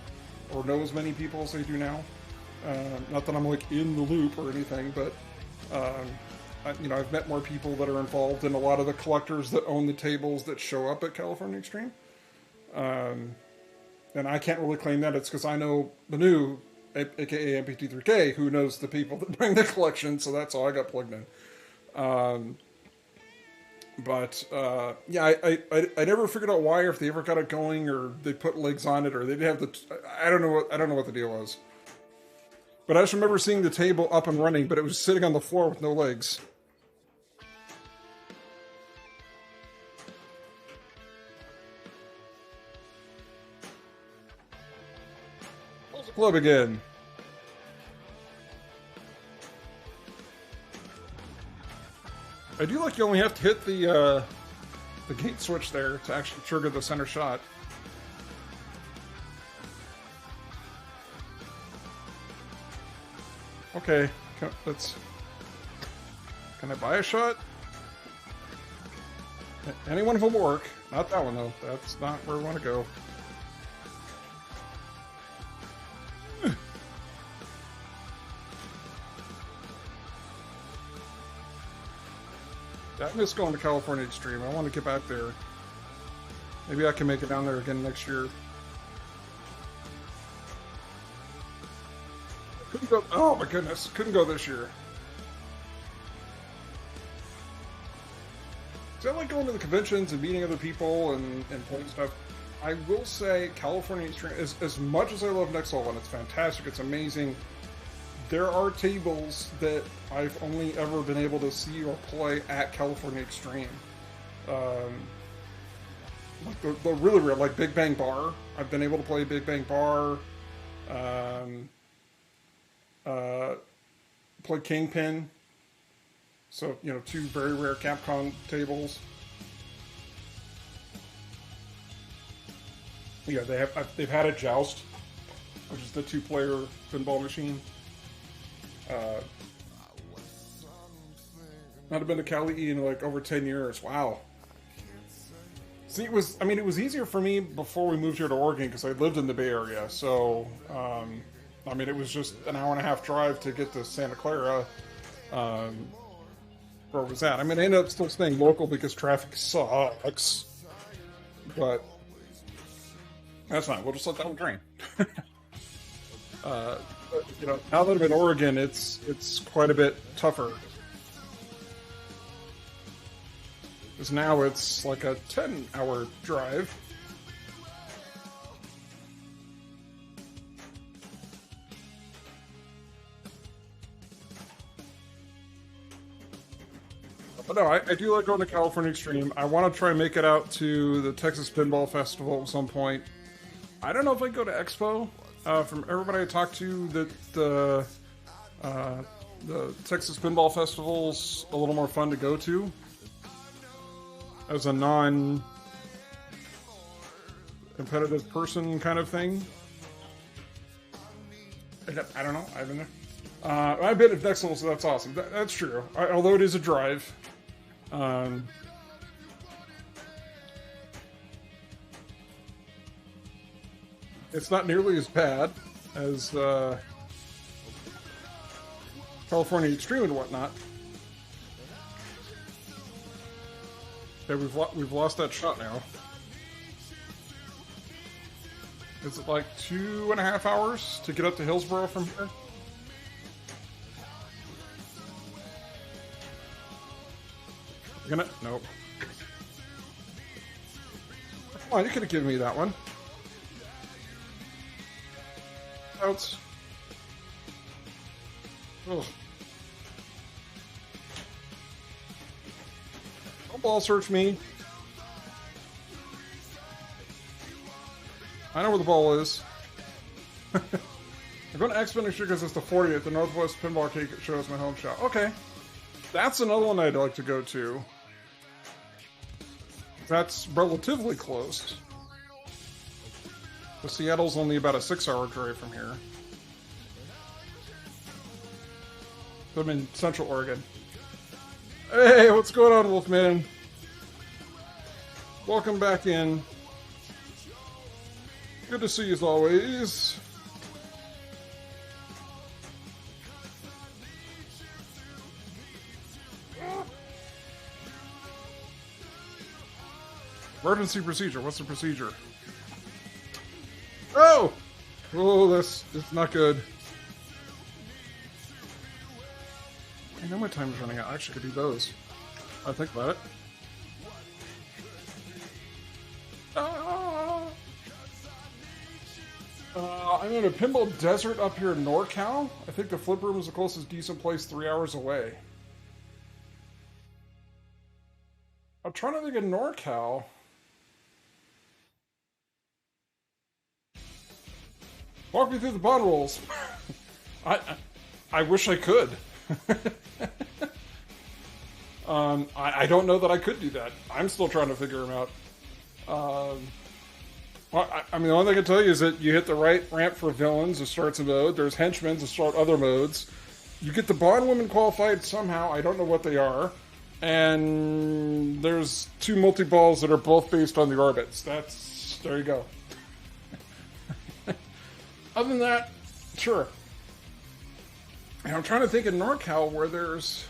or know as many people as I do now. Not that I'm in the loop or anything, but. I've met more people that are involved in a lot of the collectors that own the tables that show up at California Extreme. And I can't really claim that. It's because I know Manu, aka MPT3K, who knows the people that bring the collection, so that's how I got plugged in. I never figured out why, or if they ever got it going, or they put legs on it, or they didn't have the. I don't know what the deal was. But I just remember seeing the table up and running, but it was sitting on the floor with no legs. Close the club again. I do like you only have to hit the gate switch there to actually trigger the center shot. Okay, can I buy a shot? Any one of them will work. Not that one, though. That's not where we want to go. I miss going to California Extreme. I want to get back there. Maybe I can make it down there again next year. Couldn't go. Oh my goodness! Couldn't go this year. So I like going to the conventions and meeting other people and playing stuff. I will say California Extreme, as much as I love Next Level and it's fantastic, it's amazing. There are tables that I've only ever been able to see or play at California Extreme. The really real, like Big Bang Bar. I've been able to play Big Bang Bar. Play Kingpin. So, two very rare Capcom tables. Yeah, they've had a Joust, which is the 2-player pinball machine. Uh, not been to Cali in like over 10 years. Wow. See, it was easier for me before we moved here to Oregon because I lived in the Bay Area. So, it was just an hour and a half drive to get to Santa Clara, where it was at. I ended up still staying local because traffic sucks. But that's fine. We'll just let that one drain. But, now that I'm in Oregon, it's quite a bit tougher. Because now it's like a 10-hour drive. But no, I do like going to California Extreme. I want to try and make it out to the Texas Pinball Festival at some point. I don't know if I go to Expo. From everybody I talked to, that the Texas Pinball Festival's a little more fun to go to as a non-competitive person kind of thing. I don't know. I've been there. I've been at next level, so that's awesome. That's true. Although it is a drive. It's not nearly as bad as California Extreme and whatnot. Okay, we've lost that shot now. Is it like 2.5 hours to get up to Hillsboro from here? Nope. Come on, you could have given me that one. Outs. Ugh. Don't ball search me. I know where the ball is. I'm going to Expenditure because it's the 40th. The Northwest Pinball Arcade Show is my home shop. Okay. That's another one I'd like to go to. That's relatively close. The Seattle's only about a 6-hour drive from here. I'm in Central Oregon. Hey, what's going on, Wolfman? Welcome back in. Good to see you as always. Emergency procedure. What's the procedure? Oh! Oh, this is not good. I know my time is running out. I actually could do those. I think about it. I'm in a pinball desert up here in NorCal. I think the flip room is the closest decent place 3 hours away. I'm trying to think of NorCal. Walk me through the bond rules. I wish I could. I don't know that I could do that. I'm still trying to figure them out. The only thing I can tell you is that you hit the right ramp for villains, it starts a mode. There's henchmen to start other modes. You get the bond women qualified somehow. I don't know what they are. And there's 2 multi-balls that are both based on the orbits. There you go. Other than that, sure. And I'm trying to think of NorCal where there's...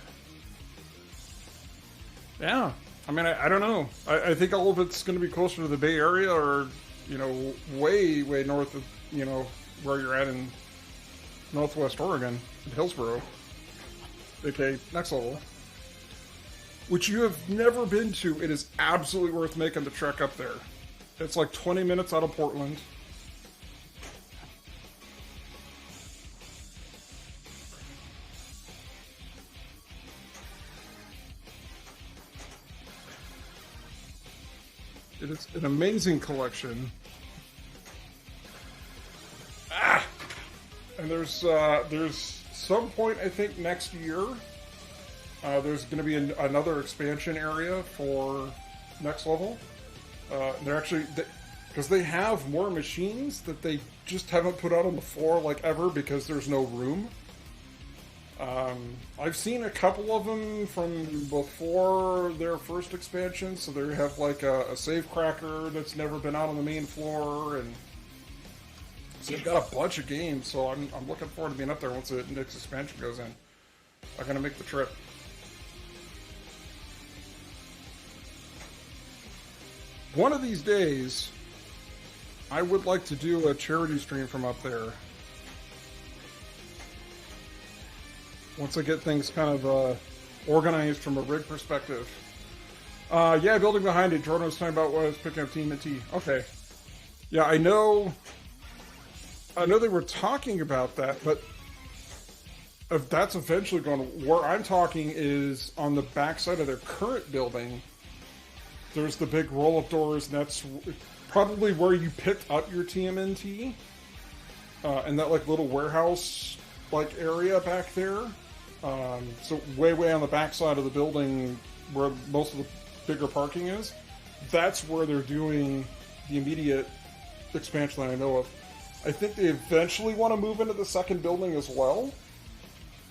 Yeah. I don't know. I think all of it's going to be closer to the Bay Area or, way, way north of, where you're at in Northwest Oregon, in Hillsboro. Okay, next level. Which you have never been to. It is absolutely worth making the trek up there. It's like 20 minutes out of Portland. It is an amazing collection. And there's some point, I think, next year, there's going to be another expansion area for next level. They're actually, because they have more machines that they just haven't put out on the floor like ever because there's no room. I've seen a couple of them from before their first expansion, so they have like a save cracker that's never been out on the main floor, and so they've got a bunch of games. So I'm looking forward to being up there once the next expansion goes in. I'm gonna make the trip. One of these days, I would like to do a charity stream from up there. Once I get things kind of organized from a rig perspective. Yeah, building behind it. Jordan was talking about what I was picking up TMNT. Okay. Yeah, I know they were talking about that, but if that's eventually going to... Where I'm talking is on the backside of their current building. There's the big roll-up doors, and that's probably where you picked up your TMNT. And that like little warehouse like area back there. So way on the backside of the building where most of the bigger parking is. That's where they're doing the immediate expansion that I know of. I think they eventually want to move into the second building as well.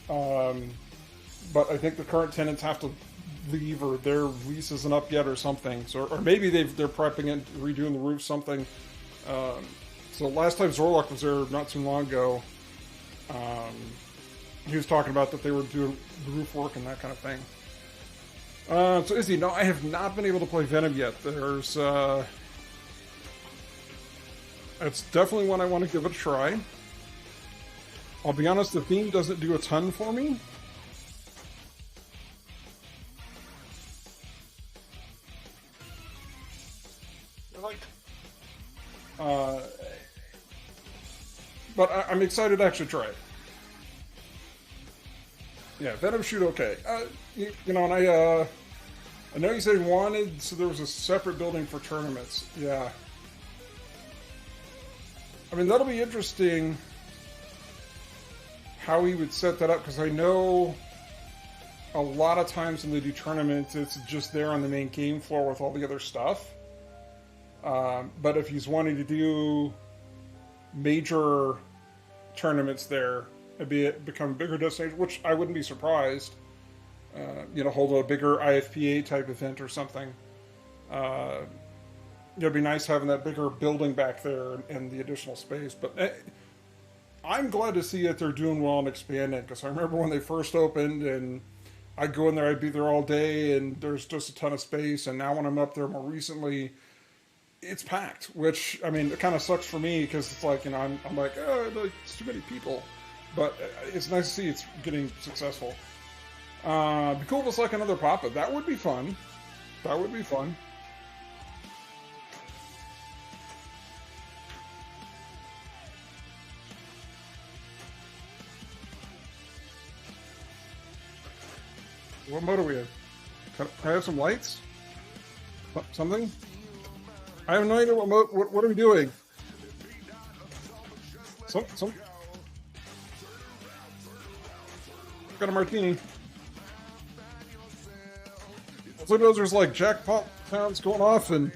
But I think the current tenants have to leave, or their lease isn't up yet or something. So, or maybe they're prepping it, redoing the roof, something. So last time Zorlok was there not too long ago, he was talking about that they were doing the roof work and that kind of thing. So Izzy, no, I have not been able to play Venom yet. There's, it's definitely one I want to give it a try. I'll be honest, the theme doesn't do a ton for me. But I'm excited to actually try it. Yeah, Venom shoot okay. You know, and I know you said he wanted, so there was a separate building for tournaments. Yeah. I mean, that'll be interesting how he would set that up, because I know a lot of times when they do tournaments, it's just there on the main game floor with all the other stuff. But if he's wanting to do major tournaments there, it'd become a bigger destination, which I wouldn't be surprised. You know, hold a bigger IFPA type event or something. It'd be nice having that bigger building back there and the additional space. But I'm glad to see that they're doing well and expanding, because I remember when they first opened, and I'd go in there, I'd be there all day, and there's just a ton of space. And now when I'm up there more recently, it's packed, which, I mean, it kind of sucks for me, because it's like, you know, I'm like, oh, it's too many people. But it's nice to see it's getting successful. It'd be cool if it's like another pop-up. That would be fun. That would be fun. What mode are we in? Can I have some lights? Something? I have no idea what mode. What are we doing? Some. Got a martini. Hopefully there's like jackpot sounds going off and.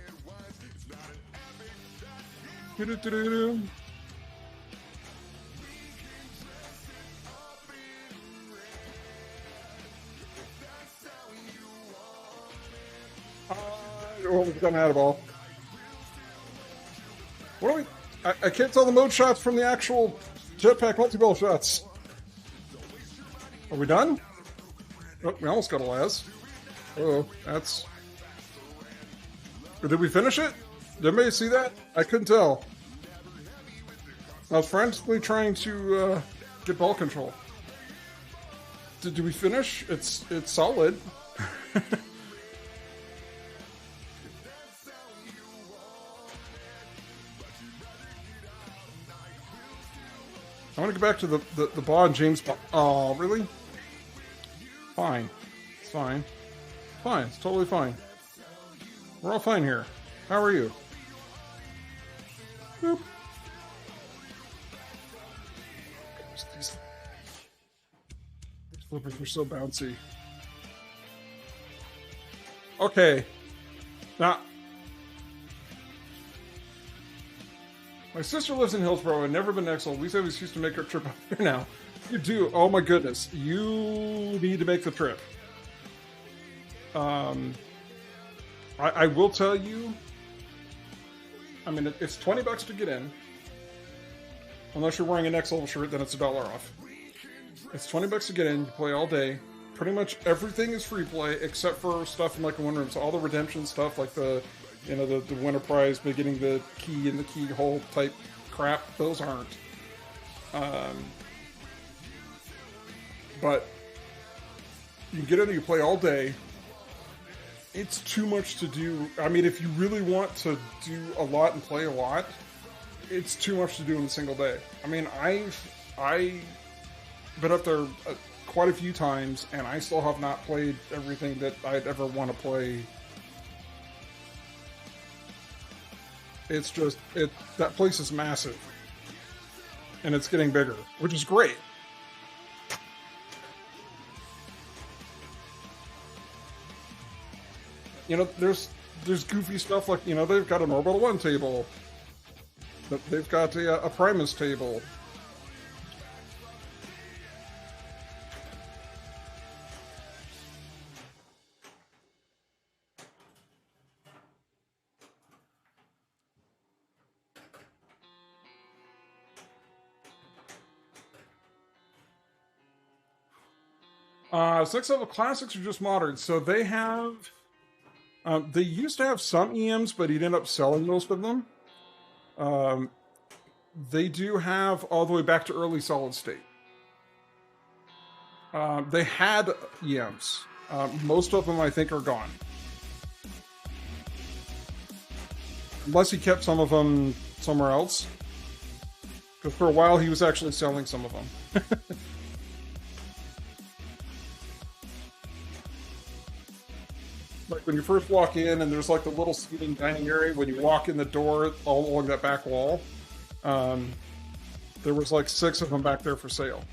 Well, we've done that at all. What are we? I can't tell the mode shots from the actual jetpack multi-ball shots. Are we done? Oh, we almost got a las. Oh, that's... Or did we finish it? Did anybody see that? I couldn't tell. I was frantically trying to get ball control. Did we finish? It's solid. I want to go back to the Bond James Bond. Oh, really? Fine. It's fine. Fine. It's totally fine. We're all fine here. How are you? Boop. These flippers are so bouncy. Okay. Now, my sister lives in Hillsborough and never been to Exel. We said we used to make our trip up here now. you do, oh my goodness, you need to make the trip. I will tell you, I mean, it's $20 to get in. Unless you're wearing an Next Level shirt, then it's $1 off. It's $20 to get in, you play all day. Pretty much everything is free play, except for stuff in like the one room. So all the redemption stuff, like the winner prize, by getting the key in the keyhole type crap, those aren't. But you get in and you play all day. It's too much to do. I mean, if you really want to do a lot and play a lot, it's too much to do in a single day. I mean, I've been up there quite a few times, and I still have not played everything that I'd ever want to play. It's just, that place is massive. And it's getting bigger, which is great. You know, there's goofy stuff like, you know, they've got an Orbital 1 table. They've got a Primus table. Next Level Classics are just modern, so they have. They used to have some EMs, but he'd end up selling most of them. They do have all the way back to early solid state. They had EMs. Most of them, I think, are gone. Unless he kept some of them somewhere else. Because for a while, he was actually selling some of them. Like when you first walk in and there's like the little seating dining area, when you walk in the door all along that back wall, there was like 6 of them back there for sale.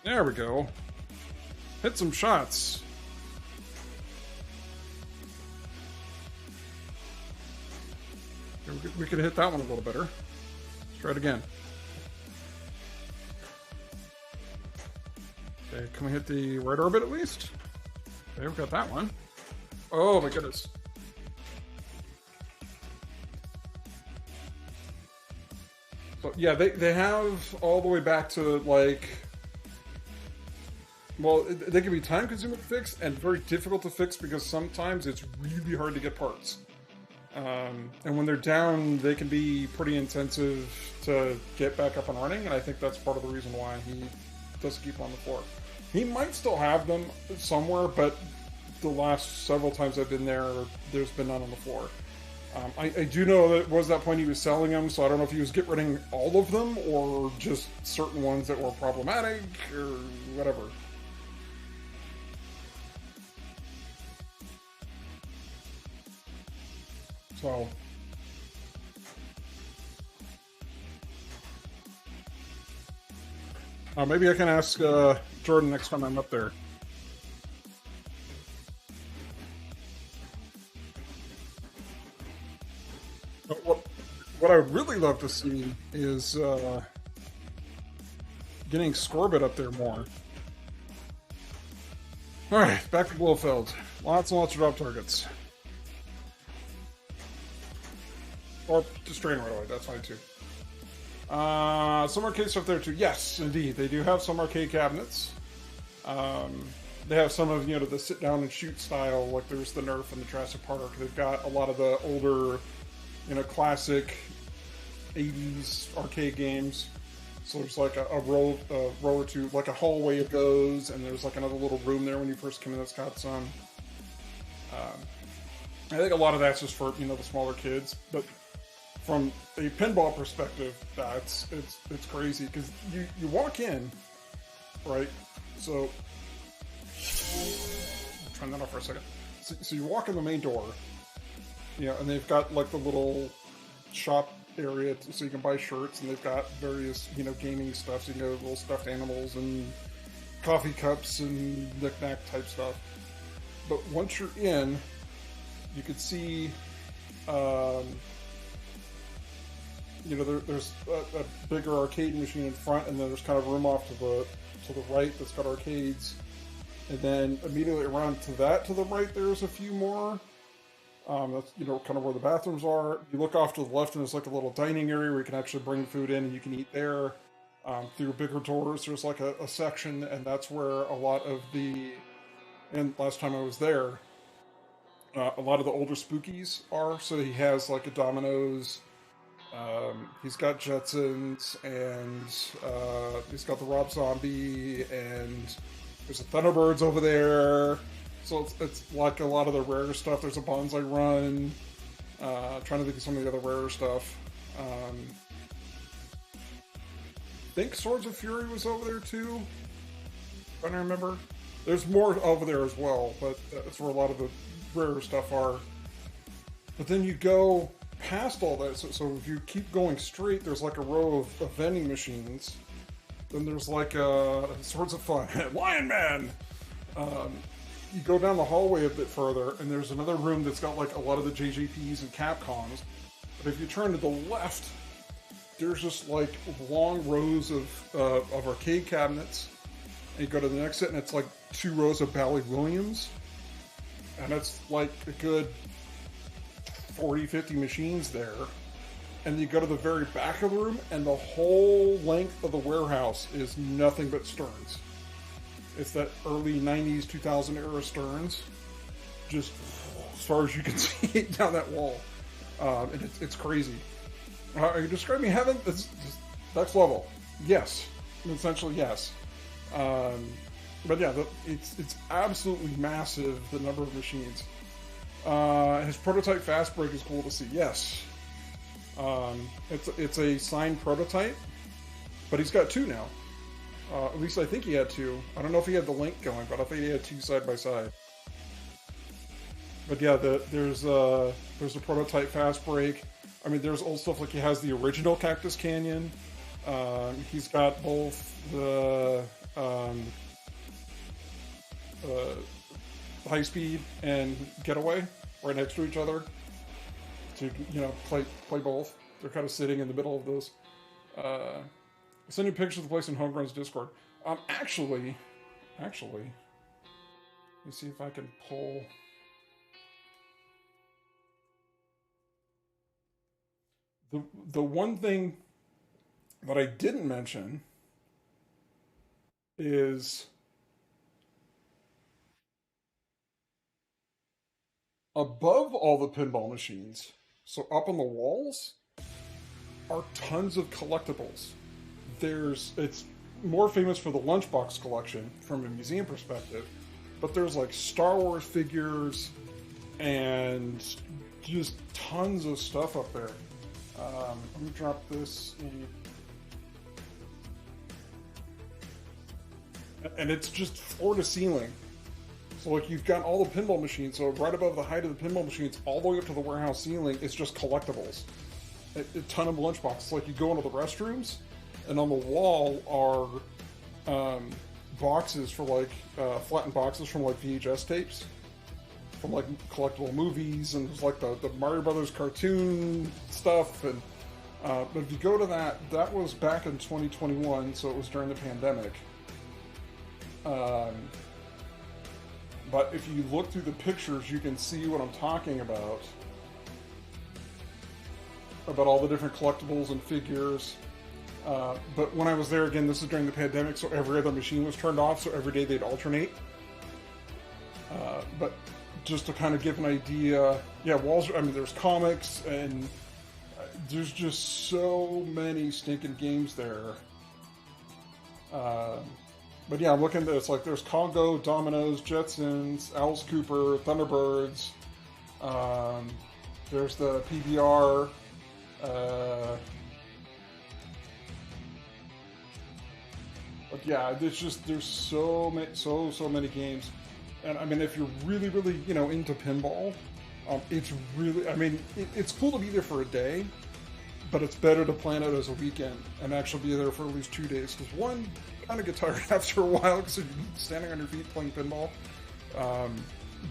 There we go. Hit some shots. We could hit that one a little better. Let's try it again. Okay, can we hit the right orbit at least? Okay, we've got that one. Oh my goodness. So yeah, they have all the way back to like, well, they can be time consuming to fix and very difficult to fix because sometimes it's really hard to get parts. And when they're down, they can be pretty intensive to get back up and running, and I think that's part of the reason why he doesn't keep on the floor. He might still have them somewhere, but the last several times I've been there, there's been none on the floor. I do know that it was that point he was selling them, so I don't know if he was getting rid of all of them or just certain ones that were problematic or whatever. So maybe I can ask Jordan next time I'm up there. What I would really love to see is getting Scorbit up there more. Alright, back to Blofeld. Lots and lots of drop targets. Or just train right away, that's fine too. Some arcade stuff there too. Yes, indeed. They do have some arcade cabinets. They have some of, you know, the sit down and shoot style, like there's the Nerf and the Jurassic Park. They've got a lot of the older, you know, classic 80s arcade games. So there's like a row or two, like a hallway of those, and there's like another little room there when you first come in that's got some. I think a lot of that's just for, you know, the smaller kids, but from a pinball perspective, it's crazy because you walk in, right? So turn that off for a second. So you walk in the main door, you know, and they've got like the little shop area so you can buy shirts, and they've got various, you know, gaming stuff. So you can go little stuffed animals and coffee cups and knick-knack type stuff. But once you're in, you could see Um, you know, there's a bigger arcade machine in front, and then there's kind of room off to the right that's got arcades. And then immediately around to the right, there's a few more. That's, you know, kind of where the bathrooms are. You look off to the left, and there's like a little dining area where you can actually bring food in and you can eat there. Through bigger doors, there's like a section, and that's where a lot of the, and last time I was there, a lot of the older spookies are. So he has like a Domino's, he's got Jetsons, and he's got the Rob Zombie, and there's a Thunderbirds over there. So it's like a lot of the rarer stuff. There's a Bonsai Run. Trying to think of some of the other rarer stuff. I think Swords of Fury was over there too. If I remember. There's more over there as well, but that's where a lot of the rarer stuff are. But then you go past all that. So if you keep going straight, there's like a row of vending machines. Then there's like Swords of Fun, Lion Man. You go down the hallway a bit further, and there's another room that's got like a lot of the JJPs and Capcoms. But if you turn to the left, there's just like long rows of arcade cabinets. And you go to the next set, and it's like 2 rows of Bally Williams. And it's like a good 40, 50 machines there. And you go to the very back of the room, and the whole length of the warehouse is nothing but Stearns. It's that early 90s, 2000 era Stearns. Just as far as you can see down that wall. And it's crazy. Are you describing heaven? It's just next level. Yes. Essentially, yes. But yeah, it's absolutely massive, the number of machines. His prototype fast break is cool to see. Yes. It's a signed prototype, but he's got 2 now. At least I think he had 2. I don't know if he had the link going, but I think he had 2 side by side. But yeah, there's a prototype fast break. I mean, there's old stuff like he has the original Cactus Canyon. He's got both the High Speed and Getaway right next to each other. So you can, you know, play both. They're kind of sitting in the middle of those. I'll send you pictures of the place in Homegrown's Discord. Actually, let me see if I can pull. The one thing that I didn't mention is above all the pinball machines, so up on the walls, are tons of collectibles. It's more famous for the Lunchbox collection from a museum perspective, but there's like Star Wars figures and just tons of stuff up there. Let me drop this in. And it's just floor to ceiling. So like you've got all the pinball machines, so right above the height of the pinball machines, all the way up to the warehouse ceiling, it's just collectibles. A ton of lunchboxes. Like you go into the restrooms, and on the wall are boxes for like flattened boxes from like VHS tapes, from like collectible movies, and there's like the Mario Brothers cartoon stuff. And but if you go to that was back in 2021, so it was during the pandemic. But if you look through the pictures, you can see what I'm talking about all the different collectibles and figures. But when I was there, again, this is during the pandemic, so every other machine was turned off, so every day they'd alternate. But just to kind of give an idea, yeah, walls, I mean, there's comics, and there's just so many stinking games there. But yeah, I'm looking at this, like there's Congo, Domino's, Jetsons, Alice Cooper, Thunderbirds, there's the PBR, but yeah, there's so many games. And I mean, if you're really, you know, into pinball, it's really, I mean, it's cool to be there for a day, but it's better to plan it as a weekend and actually be there for at least 2 days. Because one, kind of get tired after a while because you're standing on your feet playing pinball.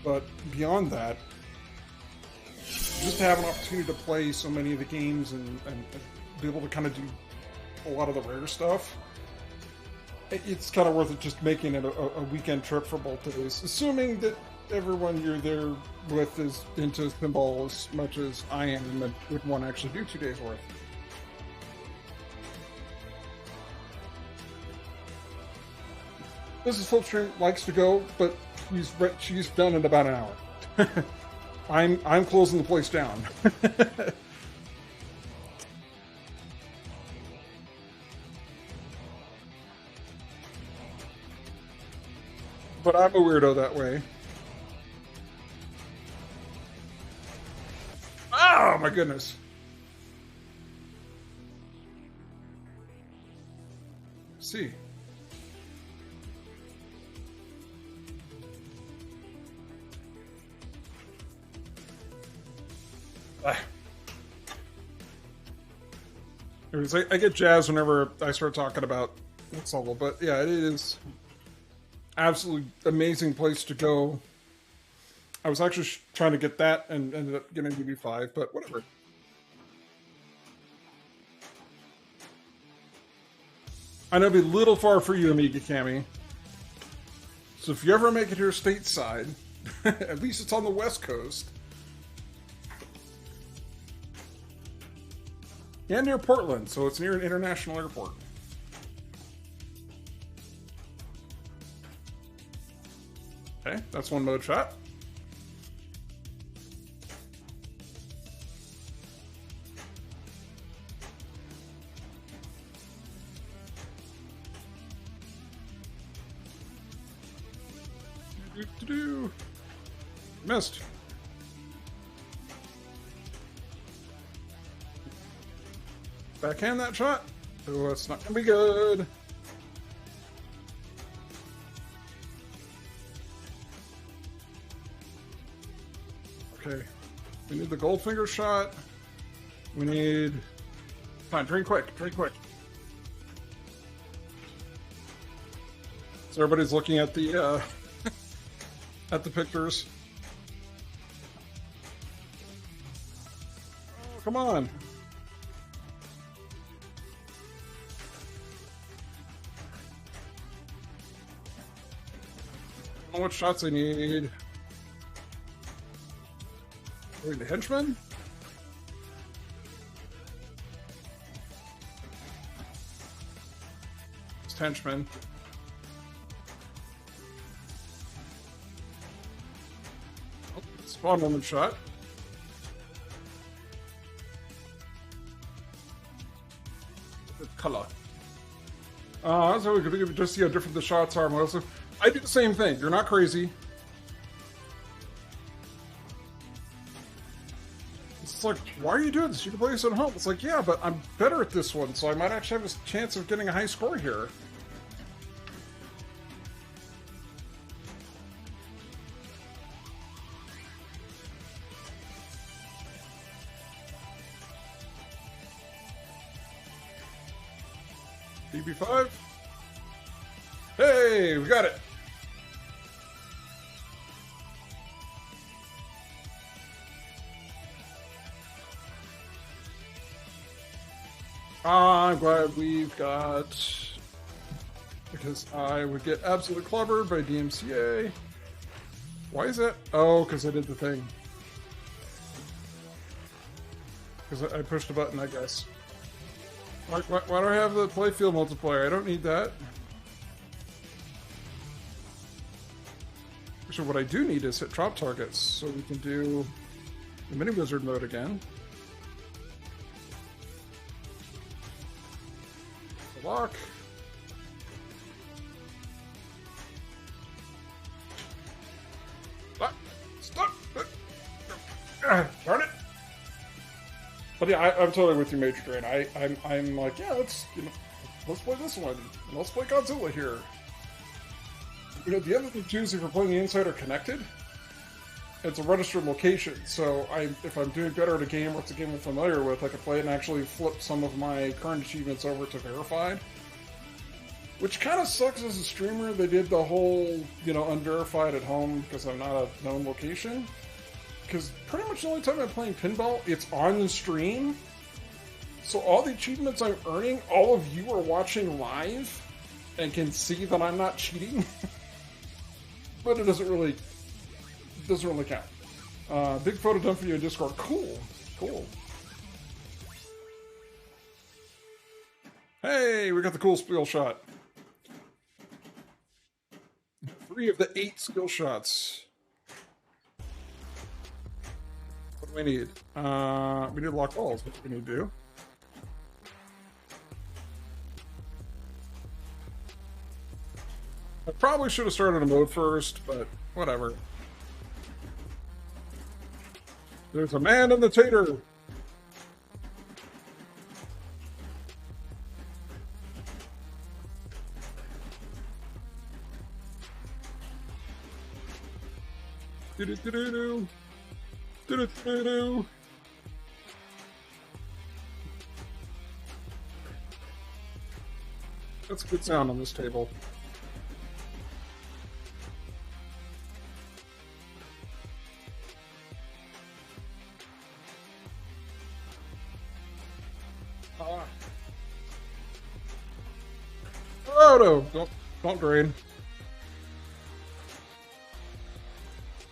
But beyond that, just to have an opportunity to play so many of the games and be able to kind of do a lot of the rare stuff, it's kind of worth it just making it a weekend trip for both days, assuming that everyone you're there with is into pinball as much as I am and would want to actually do 2 days worth. Mrs. Flipstream likes to go, but she's done in about an hour. I'm closing the place down. But I'm a weirdo that way. Oh my goodness. Let's see. Anyways, I get jazzed whenever I start talking about this level, but yeah, it is absolutely amazing place to go. I was actually trying to get that and ended up getting DB5, but whatever. I know it'd be a little far for you, Amiga Cammy. So if you ever make it here stateside, at least it's on the West Coast. And near Portland, so it's near an international airport. Okay, that's one mode shot. Missed. Backhand that shot. Oh, it's not gonna be good. Okay. We need the Goldfinger shot. We need... Fine, drink quick, drink quick. So everybody's looking at the, at the pictures. Oh, come on. I don't know what shots I need. Wait, the henchman? It's henchman. Oh, spawn woman shot. Good color. So we could just see how different the shots are. Mostly, I do the same thing. You're not crazy. It's like, why are you doing this? You can play this at home. It's like, yeah, but I'm better at this one, so I might actually have a chance of getting a high score here. DB5. Hey, we got it. I'm glad we've got, because I would get absolutely clobbered by DMCA. Why is that? Oh, because I did the thing. Because I pushed a button, I guess. Why do I have the playfield multiplier? I don't need that. Actually, what I do need is hit drop targets, so we can do the mini wizard mode again. Lock. Stop! Darn it! But yeah, I'm totally with you, Major Drain. I'm like, yeah, let's play this one. And let's play Godzilla here. You know, the other thing too is if you're playing the inside or connected, it's a registered location. So if I'm doing better at a game or it's a game I'm familiar with, I can play it and actually flip some of my current achievements over to verified. Which kind of sucks as a streamer. They did the whole, unverified at home because I'm not a known location. because pretty much the only time I'm playing pinball, it's on the stream. So all the achievements I'm earning, all of you are watching live and can see that I'm not cheating. But it doesn't really count. Big photo done for you in Discord. Cool. Cool. Hey, we got the cool skill shot. 3 of the 8 skill shots. What do we need? We need lock balls. What do we need to do? I probably should have started a mode first, but whatever. There's a man in the tater. Do-do-do-do-do. Do-do-do-do. That's a good sound on this table. Oh no! Don't drain.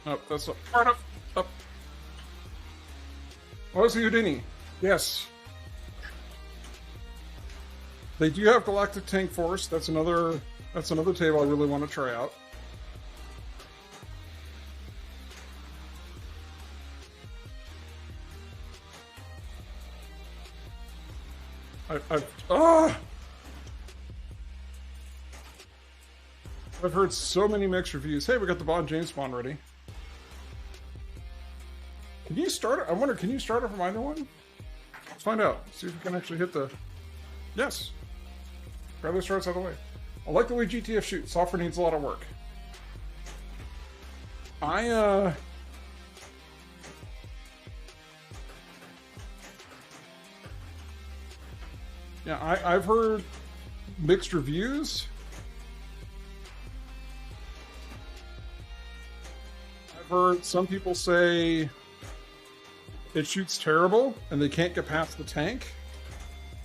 Oh, that's up. Up. Oh, it's a Houdini. Yes. They do have Galactic Tank Force. That's another table I really want to try out. I've heard so many mixed reviews. Hey, we got the Bond James spawn ready. Can you start it? I wonder, can you start it from either one? Let's find out. See if we can actually hit the... Yes. Grab those starts out of the way. I like the way GTF shoots. Software needs a lot of work. Yeah, I've heard mixed reviews. I've heard some people say it shoots terrible and they can't get past the tank.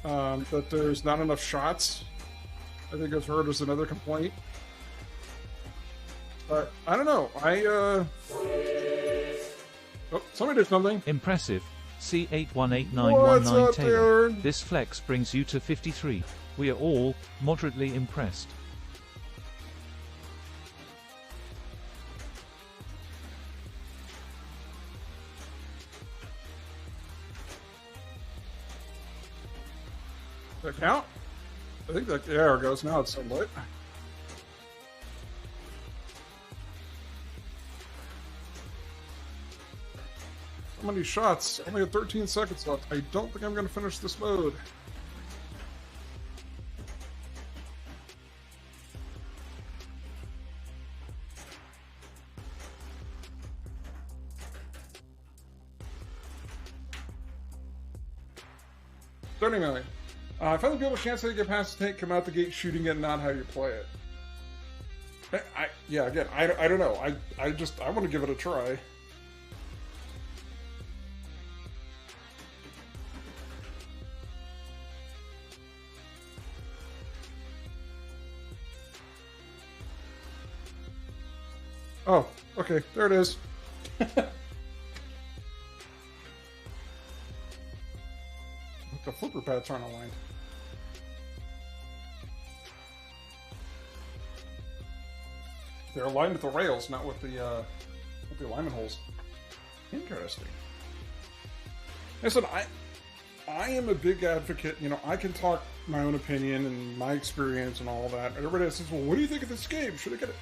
That there's not enough shots. I think I've heard is another complaint. But I don't know. Oh, somebody did something. Impressive. C818919 What's up, Taylor. dude? This flex brings you to 53. We are all moderately impressed. Does that count? I think that, there it goes. Now it's sunlit. So many shots. Only had 13 seconds left. I don't think I'm going to finish this mode. $30 I finally give a chance to get past the tank, come out the gate shooting it, not how you play it. Yeah, again, I don't know. I want to give it a try. Oh, okay, there it is. The flipper pads aren't aligned. They're aligned with the rails, not with the alignment holes. Interesting. Listen, I am a big advocate. You know, I can talk my own opinion and my experience and all that. And everybody says, "Well, what do you think of this game? Should I get it?"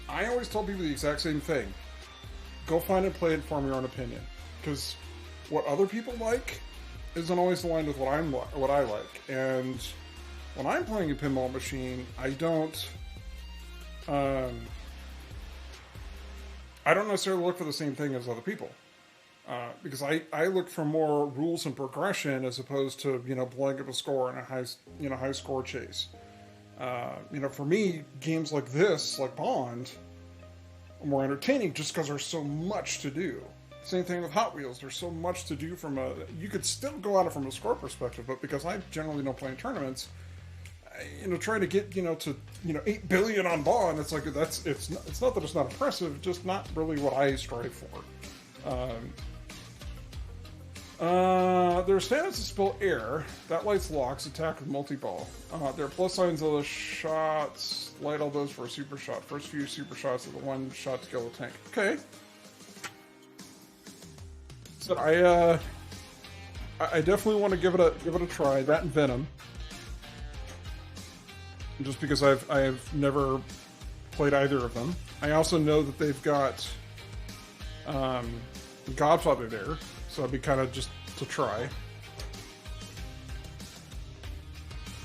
I always tell people the exact same thing. Go find and play it, form your own opinion. Because what other people like isn't always aligned with what I like. And when I'm playing a pinball machine, I don't necessarily look for the same thing as other people. Because I look for more rules and progression as opposed to, you know, blowing up a score in a high score chase. You know, for me, games like this, like Bond, are more entertaining just because there's so much to do. Same thing with Hot Wheels. There's so much to do from a... You could still go at it from a score perspective, but because I generally don't play in tournaments, trying to get, to, 8 billion on Bond, it's like, it's not that it's not impressive, just not really what I strive for. There's standards to spell air. That lights locks, attack with multi-ball. There are plus signs of the shots. Light all those for a super shot. First few super shots are the one shot to kill the tank. Okay. So I definitely want to give it a try. That and Venom. Just because I've never played either of them. I also know that they've got Godfather there, so I'd be kind of just to try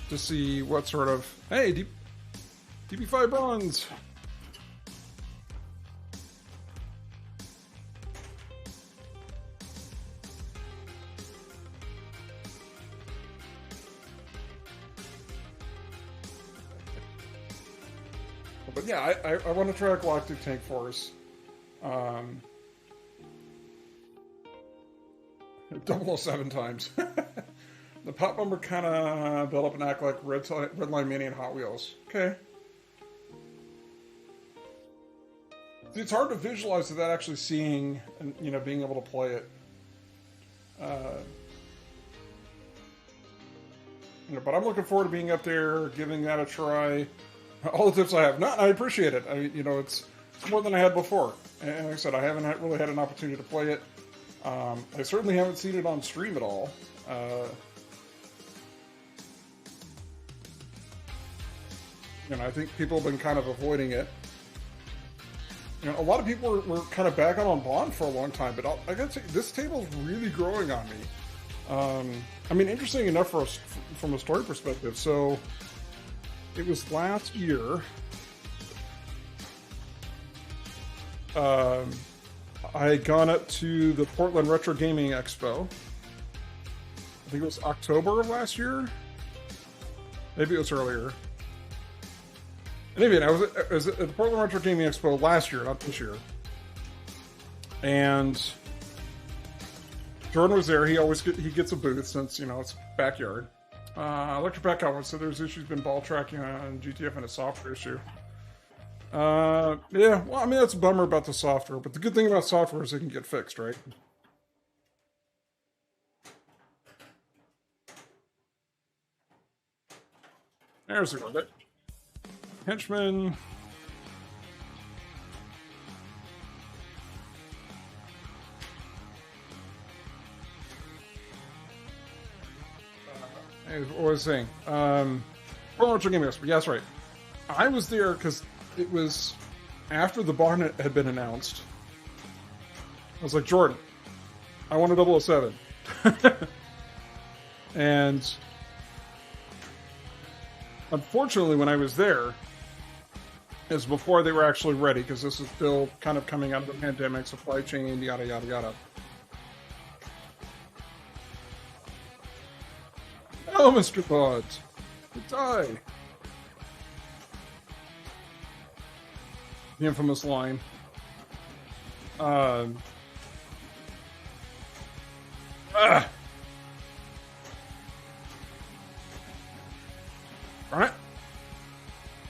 to see what sort of DB5 bronze. But yeah, I want to try a Galactic Tank Force. 007 times. The Pop Bomber kind of built up and act like Redline Mini and Hot Wheels. Okay. See, it's hard to visualize without actually seeing and being able to play it. But I'm looking forward to being up there, giving that a try. All the tips I have. No, I appreciate it. It's more than I had before. And like I said, I haven't really had an opportunity to play it. I certainly haven't seen it on stream at all. I think people have been kind of avoiding it. A lot of people were kind of back on Bond for a long time, but I gotta say, this table's really growing on me. Interesting enough from a story perspective. So, it was last year. I had gone up to the Portland Retro Gaming Expo. I think it was October of last year. Maybe it was earlier. Anyway, I was at the Portland Retro Gaming Expo last year, not this year. And Jordan was there. He gets a booth since, it's backyard. Electric Pack comments, so there's issues been ball tracking on GTF and a software issue. Yeah, well, that's a bummer about the software, but the good thing about software is it can get fixed, right? There's the bit. Henchman. What was I saying? Retro Gaming Expo. Yeah, that's right. I was there because it was after the barn had been announced. I was like, Jordan, I want a 007. And unfortunately, when I was there, it was before they were actually ready, because this is still kind of coming out of the pandemic, supply chain, yada, yada, yada. Oh, Mr. Pod! Die! The infamous line. Alright.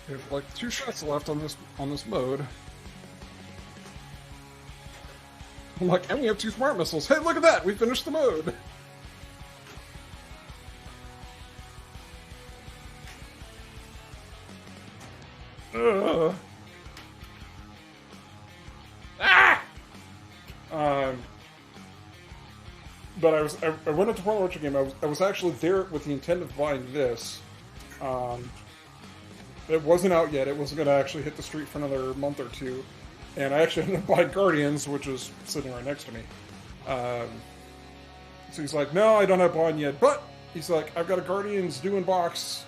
We have like 2 shots left on this mode. I'm like, and we have 2 smart missiles. Hey, look at that! We finished the mode! But I went into Portland Retro Game. I was actually there with the intent of buying this. It wasn't out yet. It wasn't going to actually hit the street for another month or 2. And I actually ended up buying Guardians, which is sitting right next to me. So he's like, no, I don't have Bond yet. But he's like, I've got a Guardians due in box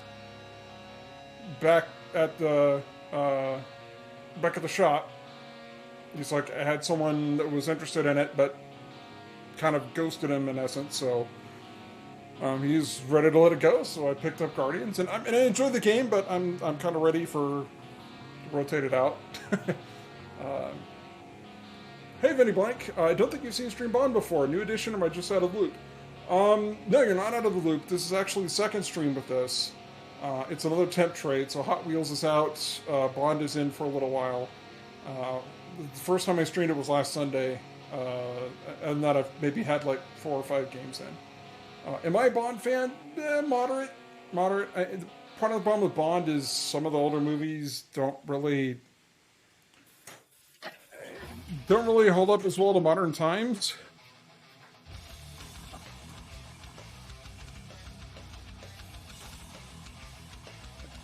back at the shop. He's like, I had someone that was interested in it, but kind of ghosted him in essence, so he's ready to let it go. So I picked up Guardians, and I enjoyed the game, but I'm kind of ready to rotate it out. Hey, Vinny Blank. I don't think you've seen Stream Bond before. New edition, or am I just out of the loop? No, you're not out of the loop. This is actually the second stream with this. It's another temp trade, so Hot Wheels is out. Bond is in for a little while. The first time I streamed it was last Sunday, and that I've maybe had like 4 or 5 games in. Am I a Bond fan? Moderate. Moderate. Part of the problem with Bond is some of the older movies don't really hold up as well to modern times.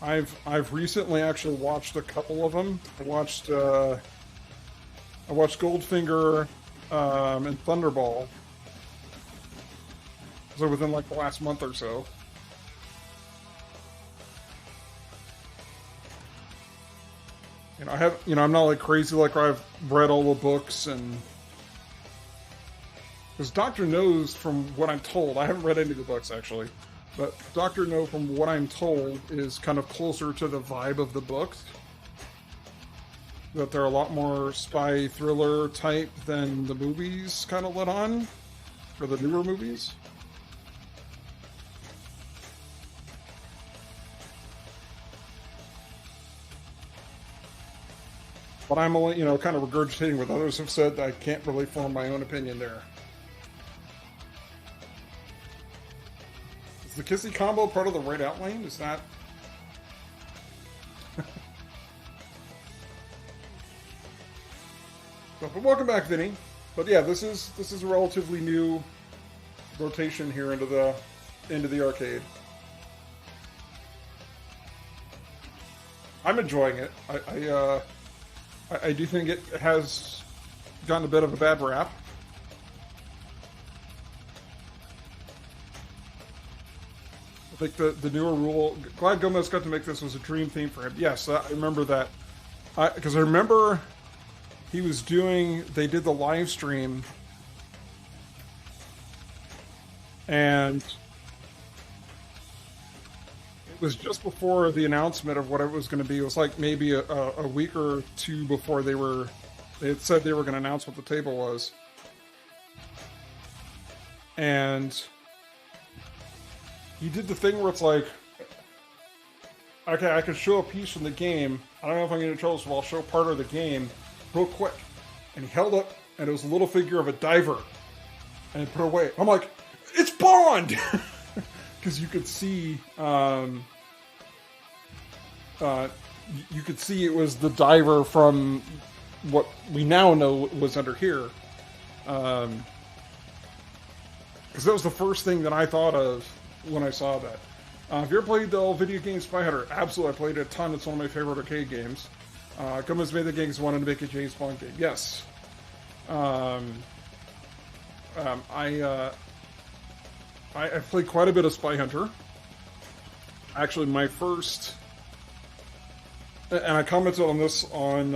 I've recently actually watched a couple of them. I watched Goldfinger and Thunderball. So within like the last month or so. I'm not like crazy like I've read all the books, and because Doctor Knows, from what I'm told, I haven't read any of the books actually, but Doctor No, from what I'm told, is kind of closer to the vibe of the books. That they're a lot more spy thriller type than the movies kind of let on, or the newer movies. But I'm only, kind of regurgitating what others have said. I can't really form my own opinion there. Is the Kissy combo part of the right outline? Is that... But welcome back, Vinny. But yeah, this is a relatively new rotation here into the arcade. I'm enjoying it. I do think it has gotten a bit of a bad rap. I think the newer rule... Glad Gomez got to make this was a dream theme for him. Yes, I remember that. Because I remember he was they did the live stream, and it was just before the announcement of what it was going to be. It was like maybe a week or two before they had said they were going to announce what the table was. And he did the thing where it's like, okay, I could show a piece from the game. I don't know if I'm going to trouble, so I'll show part of the game real quick. And he held up, and it was a little figure of a diver. And he put it away. I'm like, it's Bond! Because you could see, you could see it was the diver from what we now know was under here. Because that was the first thing that I thought of when I saw that. Have you ever played the old video game Spy Hunter? Absolutely, I played it a ton. It's one of my favorite arcade games. Gomez made the games, wanted to make a James Bond game. Yes. I played quite a bit of Spy Hunter. Actually, my first, and I commented on this on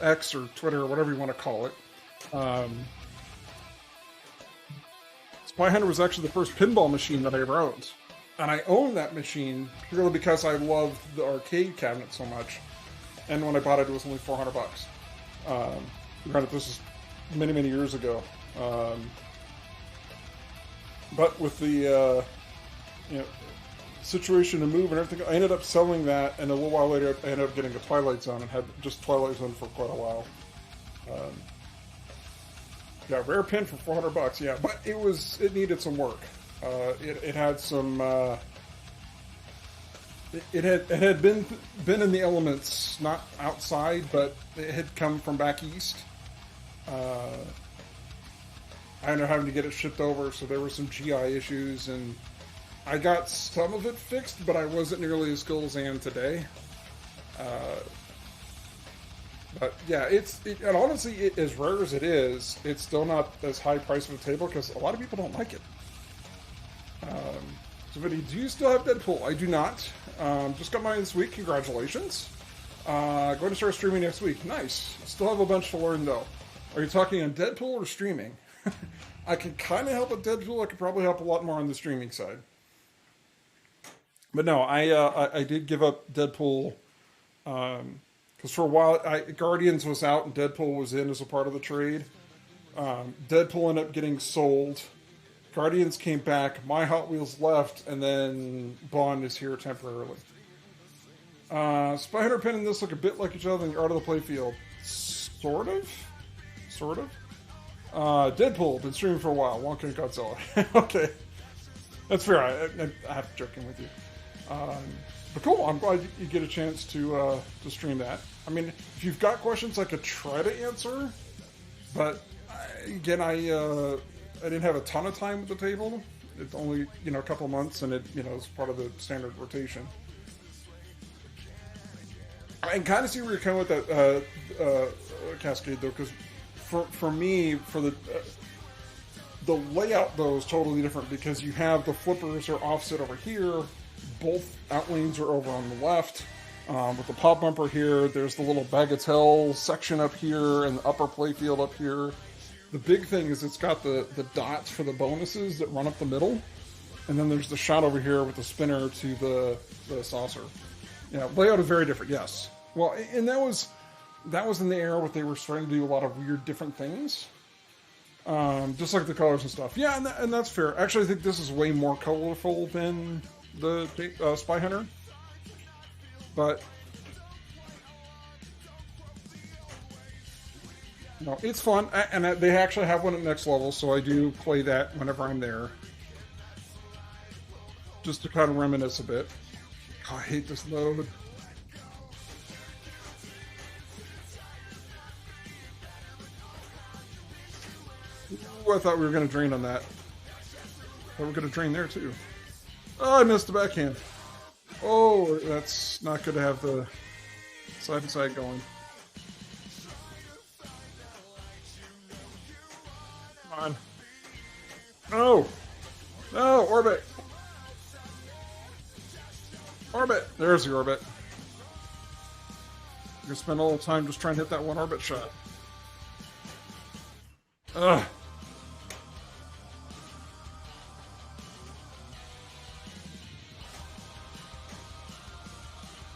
X or Twitter or whatever you want to call it. Spy Hunter was actually the first pinball machine that I ever owned, and I owned that machine purely because I loved the arcade cabinet so much. And when I bought it, it was only $400. Granted, this is many, many years ago. But with the situation to move and everything, I ended up selling that, and a little while later, I ended up getting a Twilight Zone and had just Twilight Zone for quite a while. Yeah, rare pin for $400. Yeah, but it needed some work. It had some. It had been in the elements, not outside, but it had come from back east. I ended up having to get it shipped over, so there were some GI issues, and I got some of it fixed, but I wasn't nearly as skilled as I am today. But yeah, and honestly, as rare as it is, it's still not as high price of a table because a lot of people don't like it. So, Vinny, do you still have Deadpool? I do not. Just got mine this week. Congratulations. Going to start streaming next week. Nice. Still have a bunch to learn though. Are you talking on Deadpool or streaming? I can kind of help with Deadpool. I could probably help a lot more on the streaming side. But no, I did give up Deadpool Because for a while, Guardians was out and Deadpool was in as a part of the trade. Deadpool ended up getting sold. Guardians came back. My Hot Wheels left, and then Bond is here temporarily. Spy Hunter Pin and this look a bit like each other in the art of the playfield. Sort of? Sort of? Deadpool, been streaming for a while. Wonka and Godzilla. Okay. That's fair. I have to joking with you. But cool, I'm glad you get a chance to stream that. I mean, if you've got questions, I could try to answer. But, again, I didn't have a ton of time at the table. It's only, a couple months, and it's part of the standard rotation. I can kind of see where you're coming with that Cascade, though, because for me, for the layout, though, is totally different, because you have the flippers are offset over here, both outlanes are over on the left, with the pop bumper here, there's the little Bagatelle section up here, and the upper playfield up here. The big thing is it's got the dots for the bonuses that run up the middle, and then there's the shot over here with the spinner to the saucer. Yeah, layout is very different, yes. Well, and that was in the era where they were starting to do a lot of weird different things. Just like the colors and stuff. Yeah, and that's fair. Actually, I think this is way more colorful than the Spy Hunter. But no, it's fun, and they actually have one at next level, so I do play that whenever I'm there. Just to kind of reminisce a bit. Oh, I hate this load. Ooh, I thought we were going to drain on that. But we're going to drain there, too. Oh, I missed the backhand. Oh, that's not good to have the side-to-side going. Come on. No! No, orbit! Orbit! There's the orbit. You can spend a little time just trying to hit that one orbit shot. Ugh.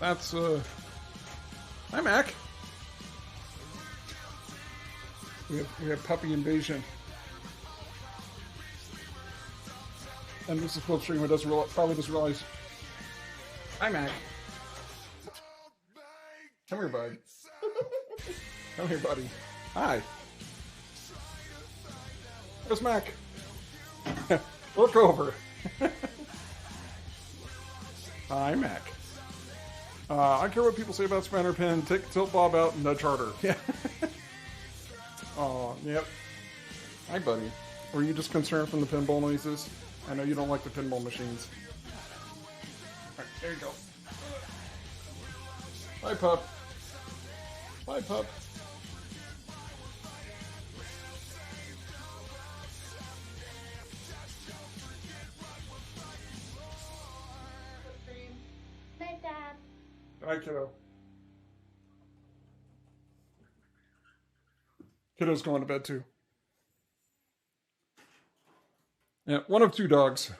That's, Hi, Mac. We have puppy invasion. And this is Flip Stream, who probably doesn't realize. Hi, Mac. Come here, bud. Come here, buddy. Hi. Where's Mac? Look over. Hi, Mac. I don't care what people say about Spanner Pin. Take the tilt bob out and nudge harder. Yeah. Oh, yep. Hi, buddy. Were you just concerned from the pinball noises? I know you don't like the pinball machines. Alright, there you go. Bye, pup. Bye, pup. Night, Dad. Hi, kiddo. Kiddo's going to bed, too. Yeah, one of two dogs.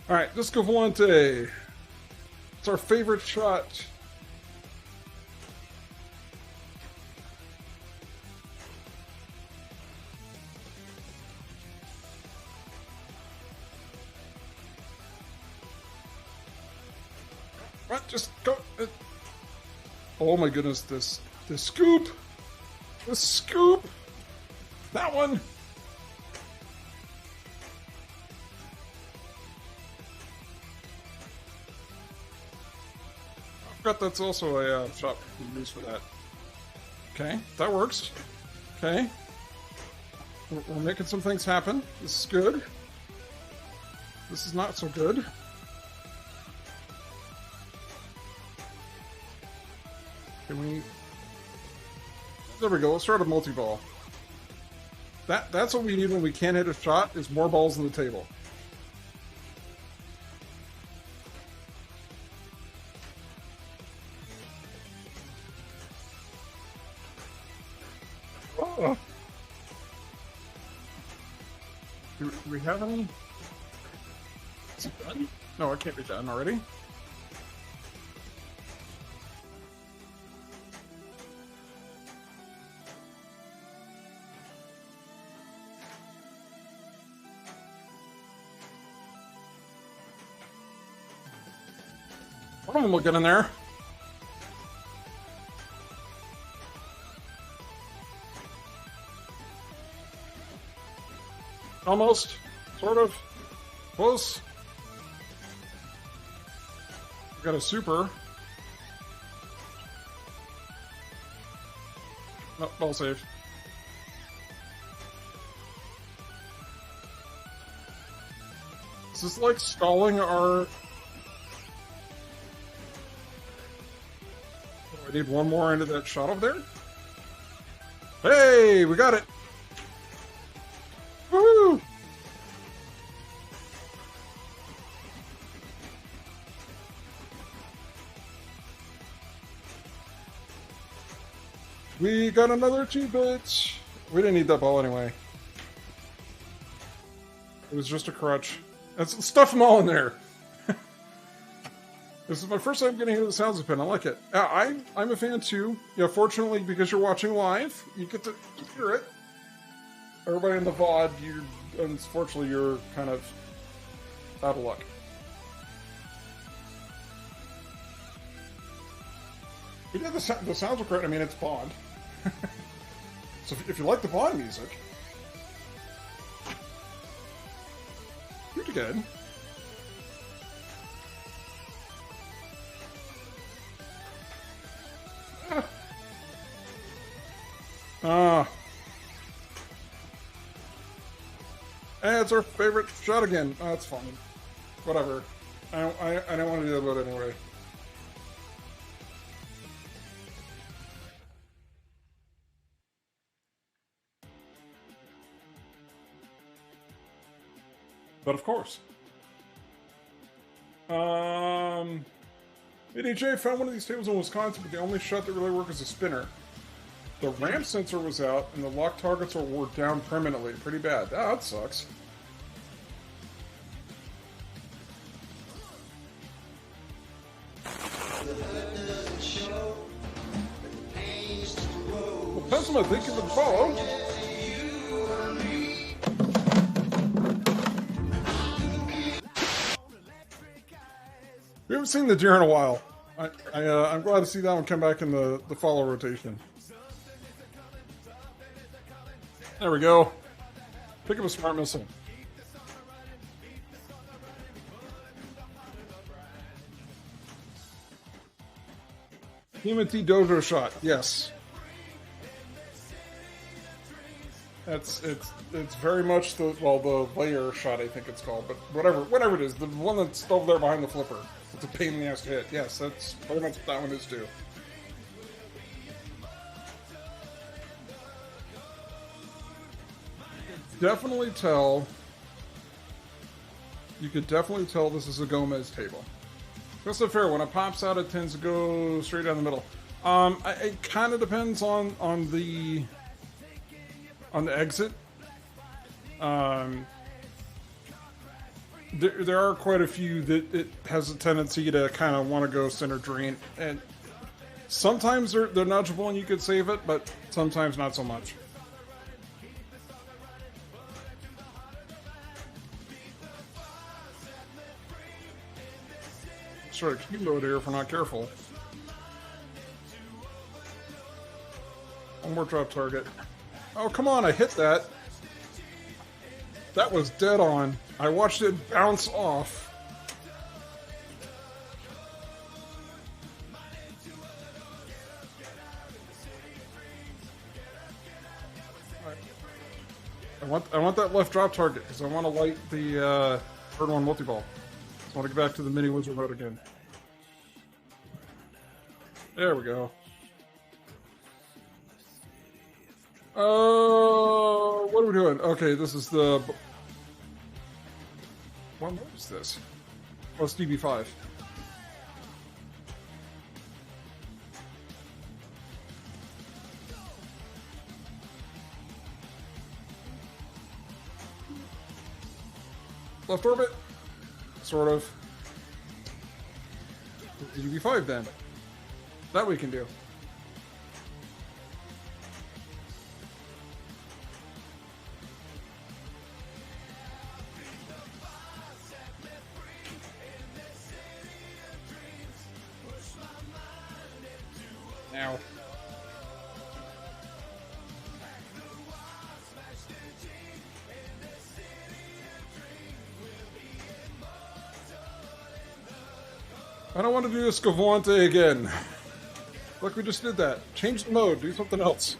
Alright, Disco Volante. It's our favorite shot. What? Just go. Oh my goodness, this scoop. The scoop. That one. I forgot that's also a shop you can use for that. Okay, that works. Okay. We're making some things happen. This is good. This is not so good. Can we... There we go, let's start a multi-ball. That's what we need when we can't hit a shot, is more balls on the table. Oh. Do we have any? Is it done? No, it can't be done already. One of them will get in there. Almost. Sort of. Close. We got a super. Oh, ball saved. Is this like stalling our... Oh, I need one more into that shot over there. Hey, we got it. Woohoo! We got another 2-bit. We didn't need that ball anyway. It was just a crutch. Let's stuff them all in there. This is my first time getting into the sounds of pin. I like it. I'm a fan too. Yeah, fortunately, because you're watching live, you get to hear it. Everybody in the VOD, unfortunately, you're kind of out of luck. But yeah, the sounds are great. I mean, it's Bond. So if you like the Bond music, pretty good. Hey, it's our favorite shot again. Oh, that's fine. Whatever. I don't want to do that about it anyway. But of course. ADJ found one of these tables in Wisconsin, but the only shot that really worked is a spinner. The ramp sensor was out, and the lock targets were down permanently. Pretty bad. Ah, that sucks. Well, Pencilman, thank you for the follow. We haven't seen the deer in a while. I'm glad to see that one come back in the follow rotation. There we go. Pick up a smart missile. T dojo shot. Yes. It's very much the layer shot, I think it's called, but whatever it is, the one that's over there behind the flipper. It's a pain in the ass to hit. Yes, that's pretty much what that one is too. Definitely tell. You could definitely tell this is a Gomez table. That's not fair. When it pops out, it tends to go straight down the middle. It kind of depends on the exit. There are quite a few that it has a tendency to kind of want to go center drain, and sometimes they're nudgeable and you could save it, but sometimes not so much. Sort of keyload here if we're not careful. One more drop target. Oh, come on, I hit that. That was dead on. I watched it bounce off. I want that left drop target because I want to light the third one multi-ball. I want to get back to the mini wizard mode again. There we go. Oh, what are we doing? Okay, this is the... What is this? Oh, it's DB5. Left orbit? Sort of. DB5 then. That we can do. Now. I don't want to do Scavante again. Look, we just did that. Change the mode, do something else.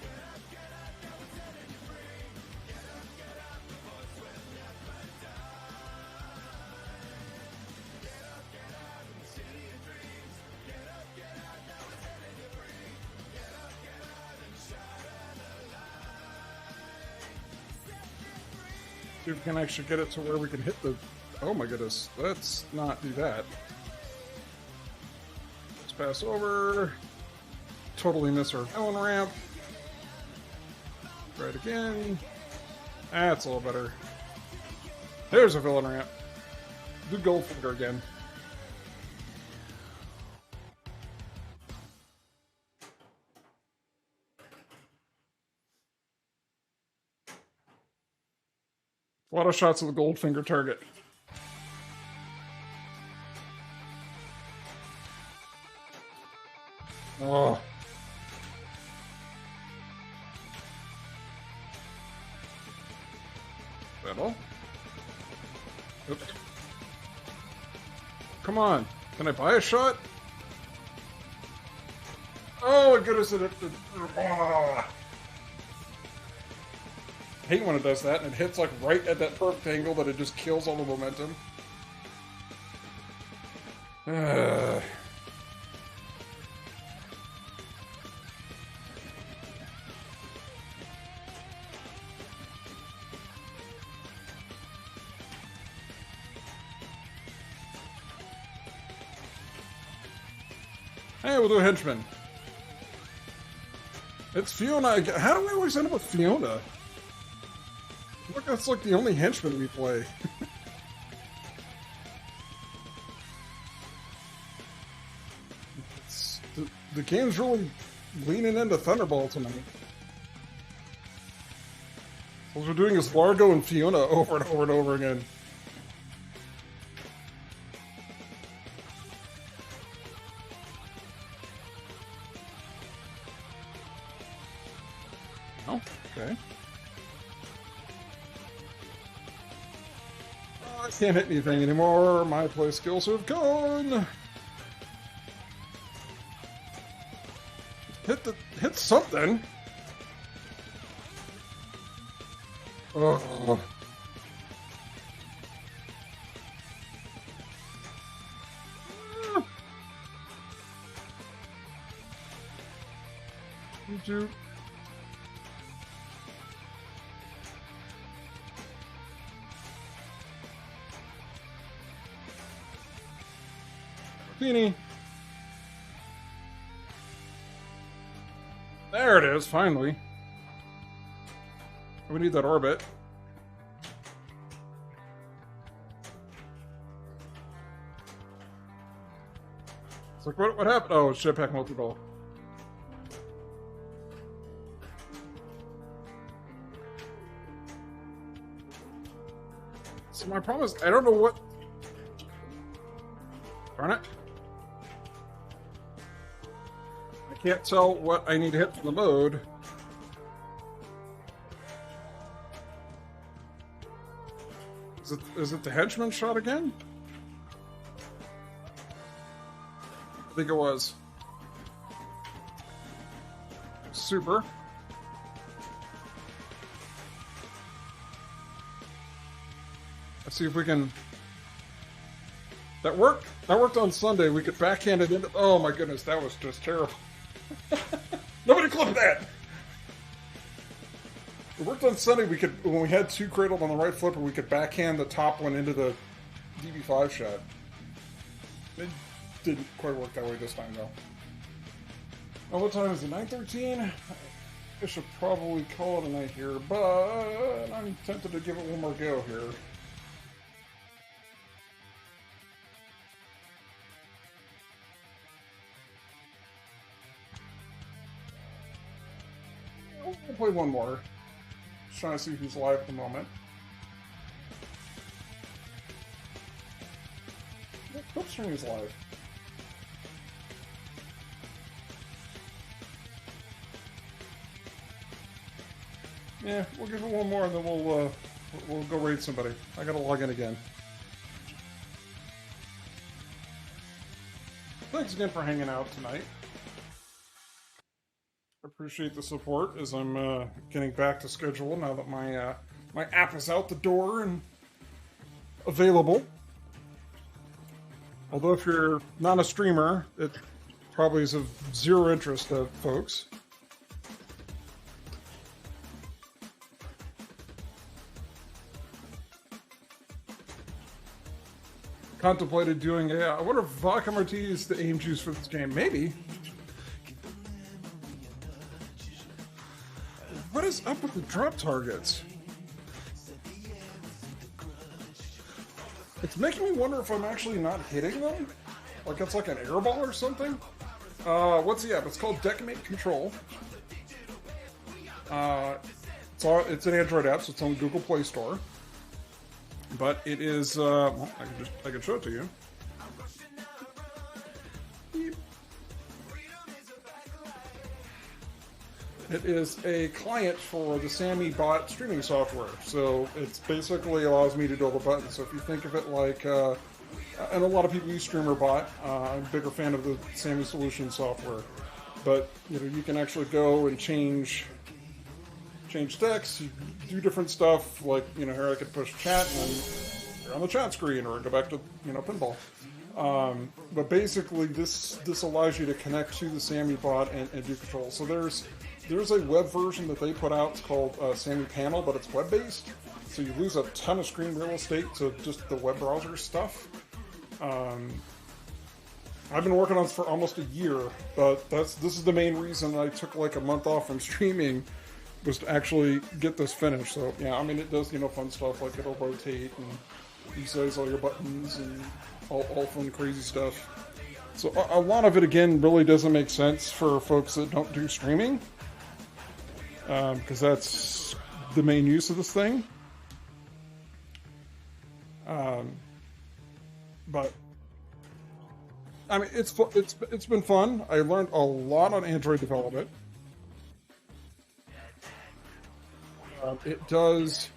See if we can actually get it to where we can hit the... Oh my goodness, let's not do that. Let's pass over. Totally miss our villain ramp. Try it again. That's a little better. There's a villain ramp. Do Goldfinger again. A lot of shots of the Goldfinger target. Oh. That all? Oops. Come on. Can I buy a shot? Oh my goodness, I hate when it does that, and it hits like right at that perfect angle that it just kills all the momentum. Hey, we'll do a henchman. It's Fiona again. How do we always end up with Fiona? Look, that's like the only henchman we play. The game's really leaning into Thunderball tonight. What we're doing is Largo and Fiona over and over and over again. Oh, okay. I can't hit anything anymore. My play skills have gone. Hit something. Oh. Did you? Beanie. There it is, finally. We need that orbit. It's like, what happened? Oh, it's jetpack multi-ball. So my problem is, I don't know what... Darn it. I can't tell what I need to hit from the mode. Is it the henchman shot again? I think it was. Super. Let's see if we can... That worked? That worked on Sunday. We could backhand it into... Oh my goodness, that was just terrible. Nobody clipped that! It worked on Sunday. We could, when we had two cradled on the right flipper, we could backhand the top one into the DB5 shot. It didn't quite work that way this time, though. Oh, what time is it? 9:13? I should probably call it a night here, but I'm tempted to give it one more go here. We'll play one more. Just trying to see who's live at the moment. Clipstring is live. Yeah, we'll give it one more and then we'll go raid somebody. I gotta log in again. Thanks again for hanging out tonight. Appreciate the support as I'm getting back to schedule now that my my app is out the door and available. Although if you're not a streamer, it probably is of zero interest to folks. Contemplated doing a. I wonder if vodka martini is the aim juice for this game. Maybe. What is up with the drop targets? It's making me wonder if I'm actually not hitting them. Like it's like an airball or something. What's the app? It's called Decimate Control. It's an Android app, so it's on Google Play Store. But it is. Well, I can show it to you. Beep. It is a client for the Sammy bot streaming software. So it basically allows me to do all the buttons. So if you think of it like, and a lot of people use StreamerBot. I'm a bigger fan of the Sammy Solution software. But you know, you can actually go and change text, do different stuff. Like, you know, here I could push chat and then you're on the chat screen, or go back to, you know, pinball. But basically, this allows you to connect to the Sammy bot and do control. So there's a web version that they put out. It's called Sammy Panel, but it's web-based. So you lose a ton of screen real estate to just the web browser stuff. I've been working on this for almost a year, but this is the main reason I took like a month off from streaming, was to actually get this finished. So yeah, I mean, it does, you know, fun stuff like it'll rotate and resize all your buttons and all fun crazy stuff. So a lot of it, again, really doesn't make sense for folks that don't do streaming, because that's the main use of this thing. But I mean, it's been fun. I learned a lot on Android development. It does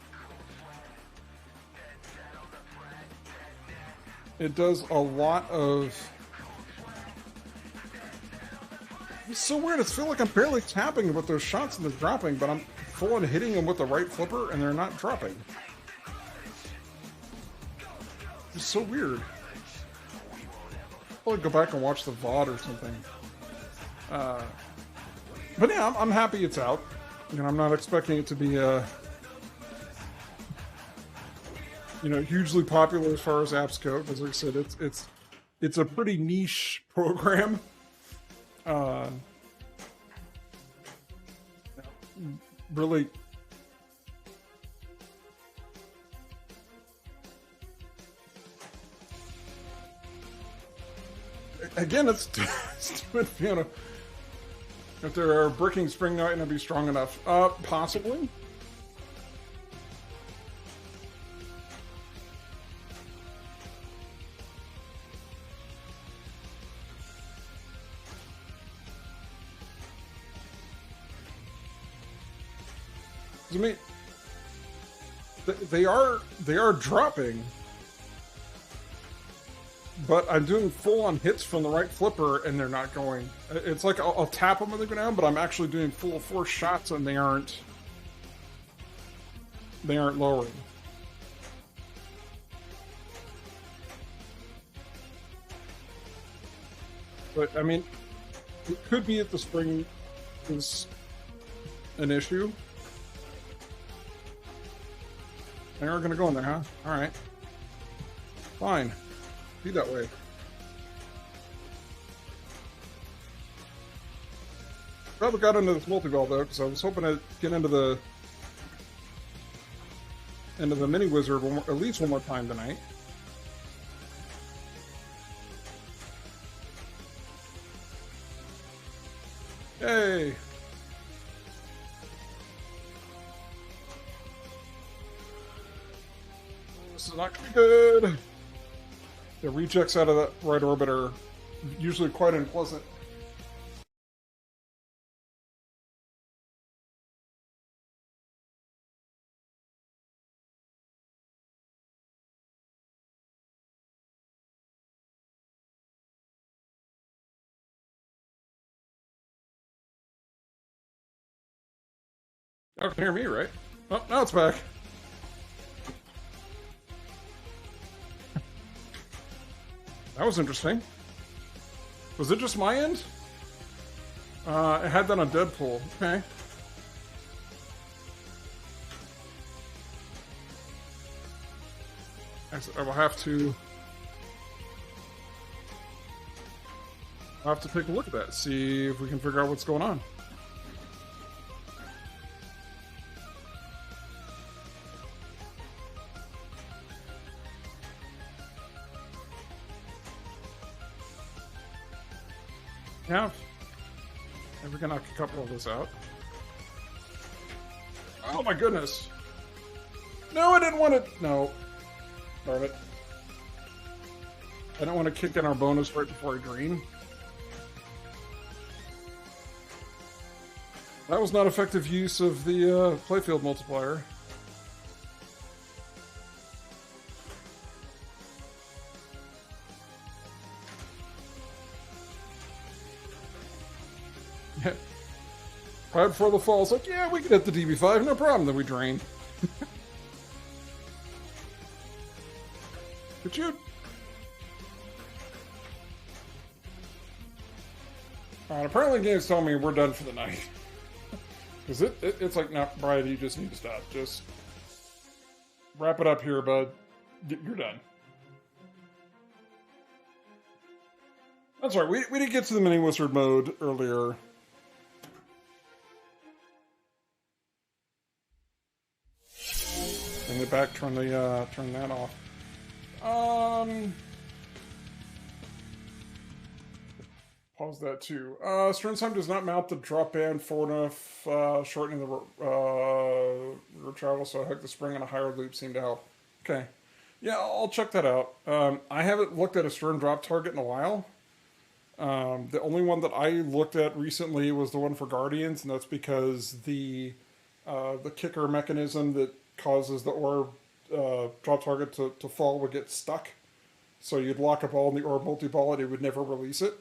a lot of. It's so weird. It's feel like I'm barely tapping with those shots and they're dropping, but I'm full on hitting them with the right flipper and they're not dropping. It's so weird. I'll go back and watch the VOD or something. But yeah, I'm happy it's out. You know, I'm not expecting it to be you know, hugely popular as far as apps go, because like I said, it's a pretty niche program. Really, again, it's doing, you know, if there are bricking spring night and it'd be strong enough, possibly. I mean, they are dropping, but I'm doing full-on hits from the right flipper, and they're not going. It's like I'll tap them when they go down, but I'm actually doing full force shots, and they aren't lowering. But I mean, it could be that the spring is an issue. They are going to go in there, huh? Alright. Fine. Be that way. Probably got into this multi-ball, though, because I was hoping to get into the mini wizard at least one more time tonight. Yay! This is not going to be good. The rejects out of that right orbit are usually quite unpleasant. Oh, can hear me, right? Oh, now it's back. That was interesting. Was it just my end? It had that on Deadpool. Okay. I will have to... I'll have to take a look at that, see if we can figure out what's going on. Yeah. And we can knock a couple of this out. Oh my goodness. No, I didn't want it. No. Darn it. I don't want to kick in our bonus right before I drain. That was not effective use of the playfield multiplier. Yeah. Right before the fall, it's like, yeah, we can hit the DB5, no problem. Then we drain. Could you? Apparently, the game's telling me we're done for the night. Because it's like, nah, Brian, you just need to stop. Just wrap it up here, bud. You're done. That's right. We didn't get to the mini wizard mode earlier. Bring it back. Turn that off. Pause that too. Stern time does not mount the drop band far enough, shortening the rear travel, so I hooked the spring on a higher loop seemed to help. Okay. Yeah, I'll check that out. I haven't looked at a stern drop target in a while. The only one that I looked at recently was the one for Guardians, and that's because the kicker mechanism that causes the orb drop target to fall would get stuck. So you'd lock a ball in the orb multi-ball and it would never release it.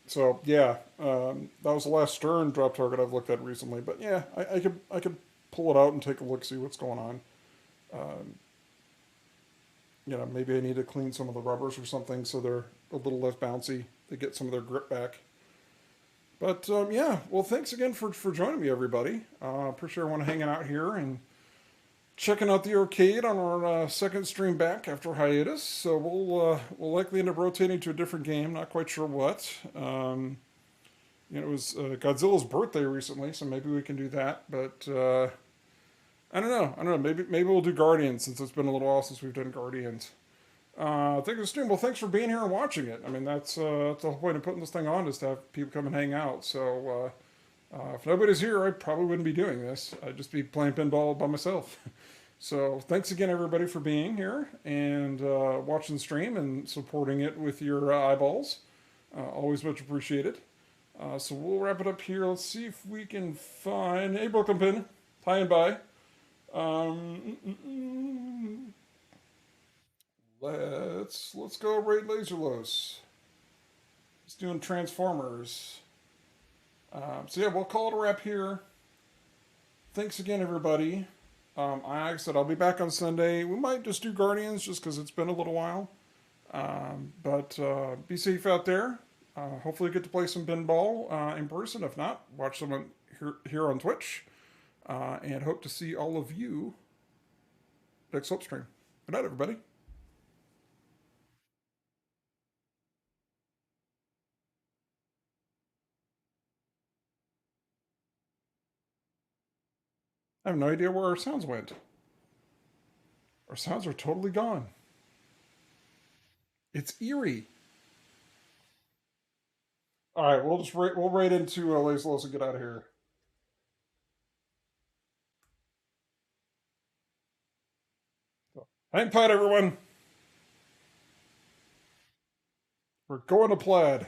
So yeah, that was the last stern drop target I've looked at recently. But yeah, I could pull it out and take a look, see what's going on. You know, maybe I need to clean some of the rubbers or something so they're a little less bouncy. They get some of their grip back. But yeah, well, thanks again for joining me, everybody. Appreciate everyone hanging out here and checking out the arcade on our second stream back after hiatus. So we'll likely end up rotating to a different game. Not quite sure what. You know, it was Godzilla's birthday recently, so maybe we can do that. But I don't know. Maybe we'll do Guardians since it's been a little while since we've done Guardians. Thank you, stream. Well, thanks for being here and watching it. I mean, that's the whole point of putting this thing on is to have people come and hang out. So if nobody's here, I probably wouldn't be doing this. I'd just be playing pinball by myself. So thanks again, everybody, for being here and watching the stream and supporting it with your eyeballs. Always much appreciated. So we'll wrap it up here. Let's see if we can find... Hey, Brooklyn Pin. Hi and bye. Let's go raid Laserlos. He's doing Transformers. So yeah, we'll call it a wrap here. Thanks again, everybody. Like I said, I'll be back on Sunday. We might just do Guardians just because it's been a little while. But be safe out there. Hopefully get to play some pinball in person. If not, watch someone here on Twitch. And hope to see all of you next upstream. Good night, everybody. I have no idea where our sounds went. Our sounds are totally gone. It's eerie. All right, we'll raid into Lace and get out of here. Hang tight, everyone. We're going to Plaid.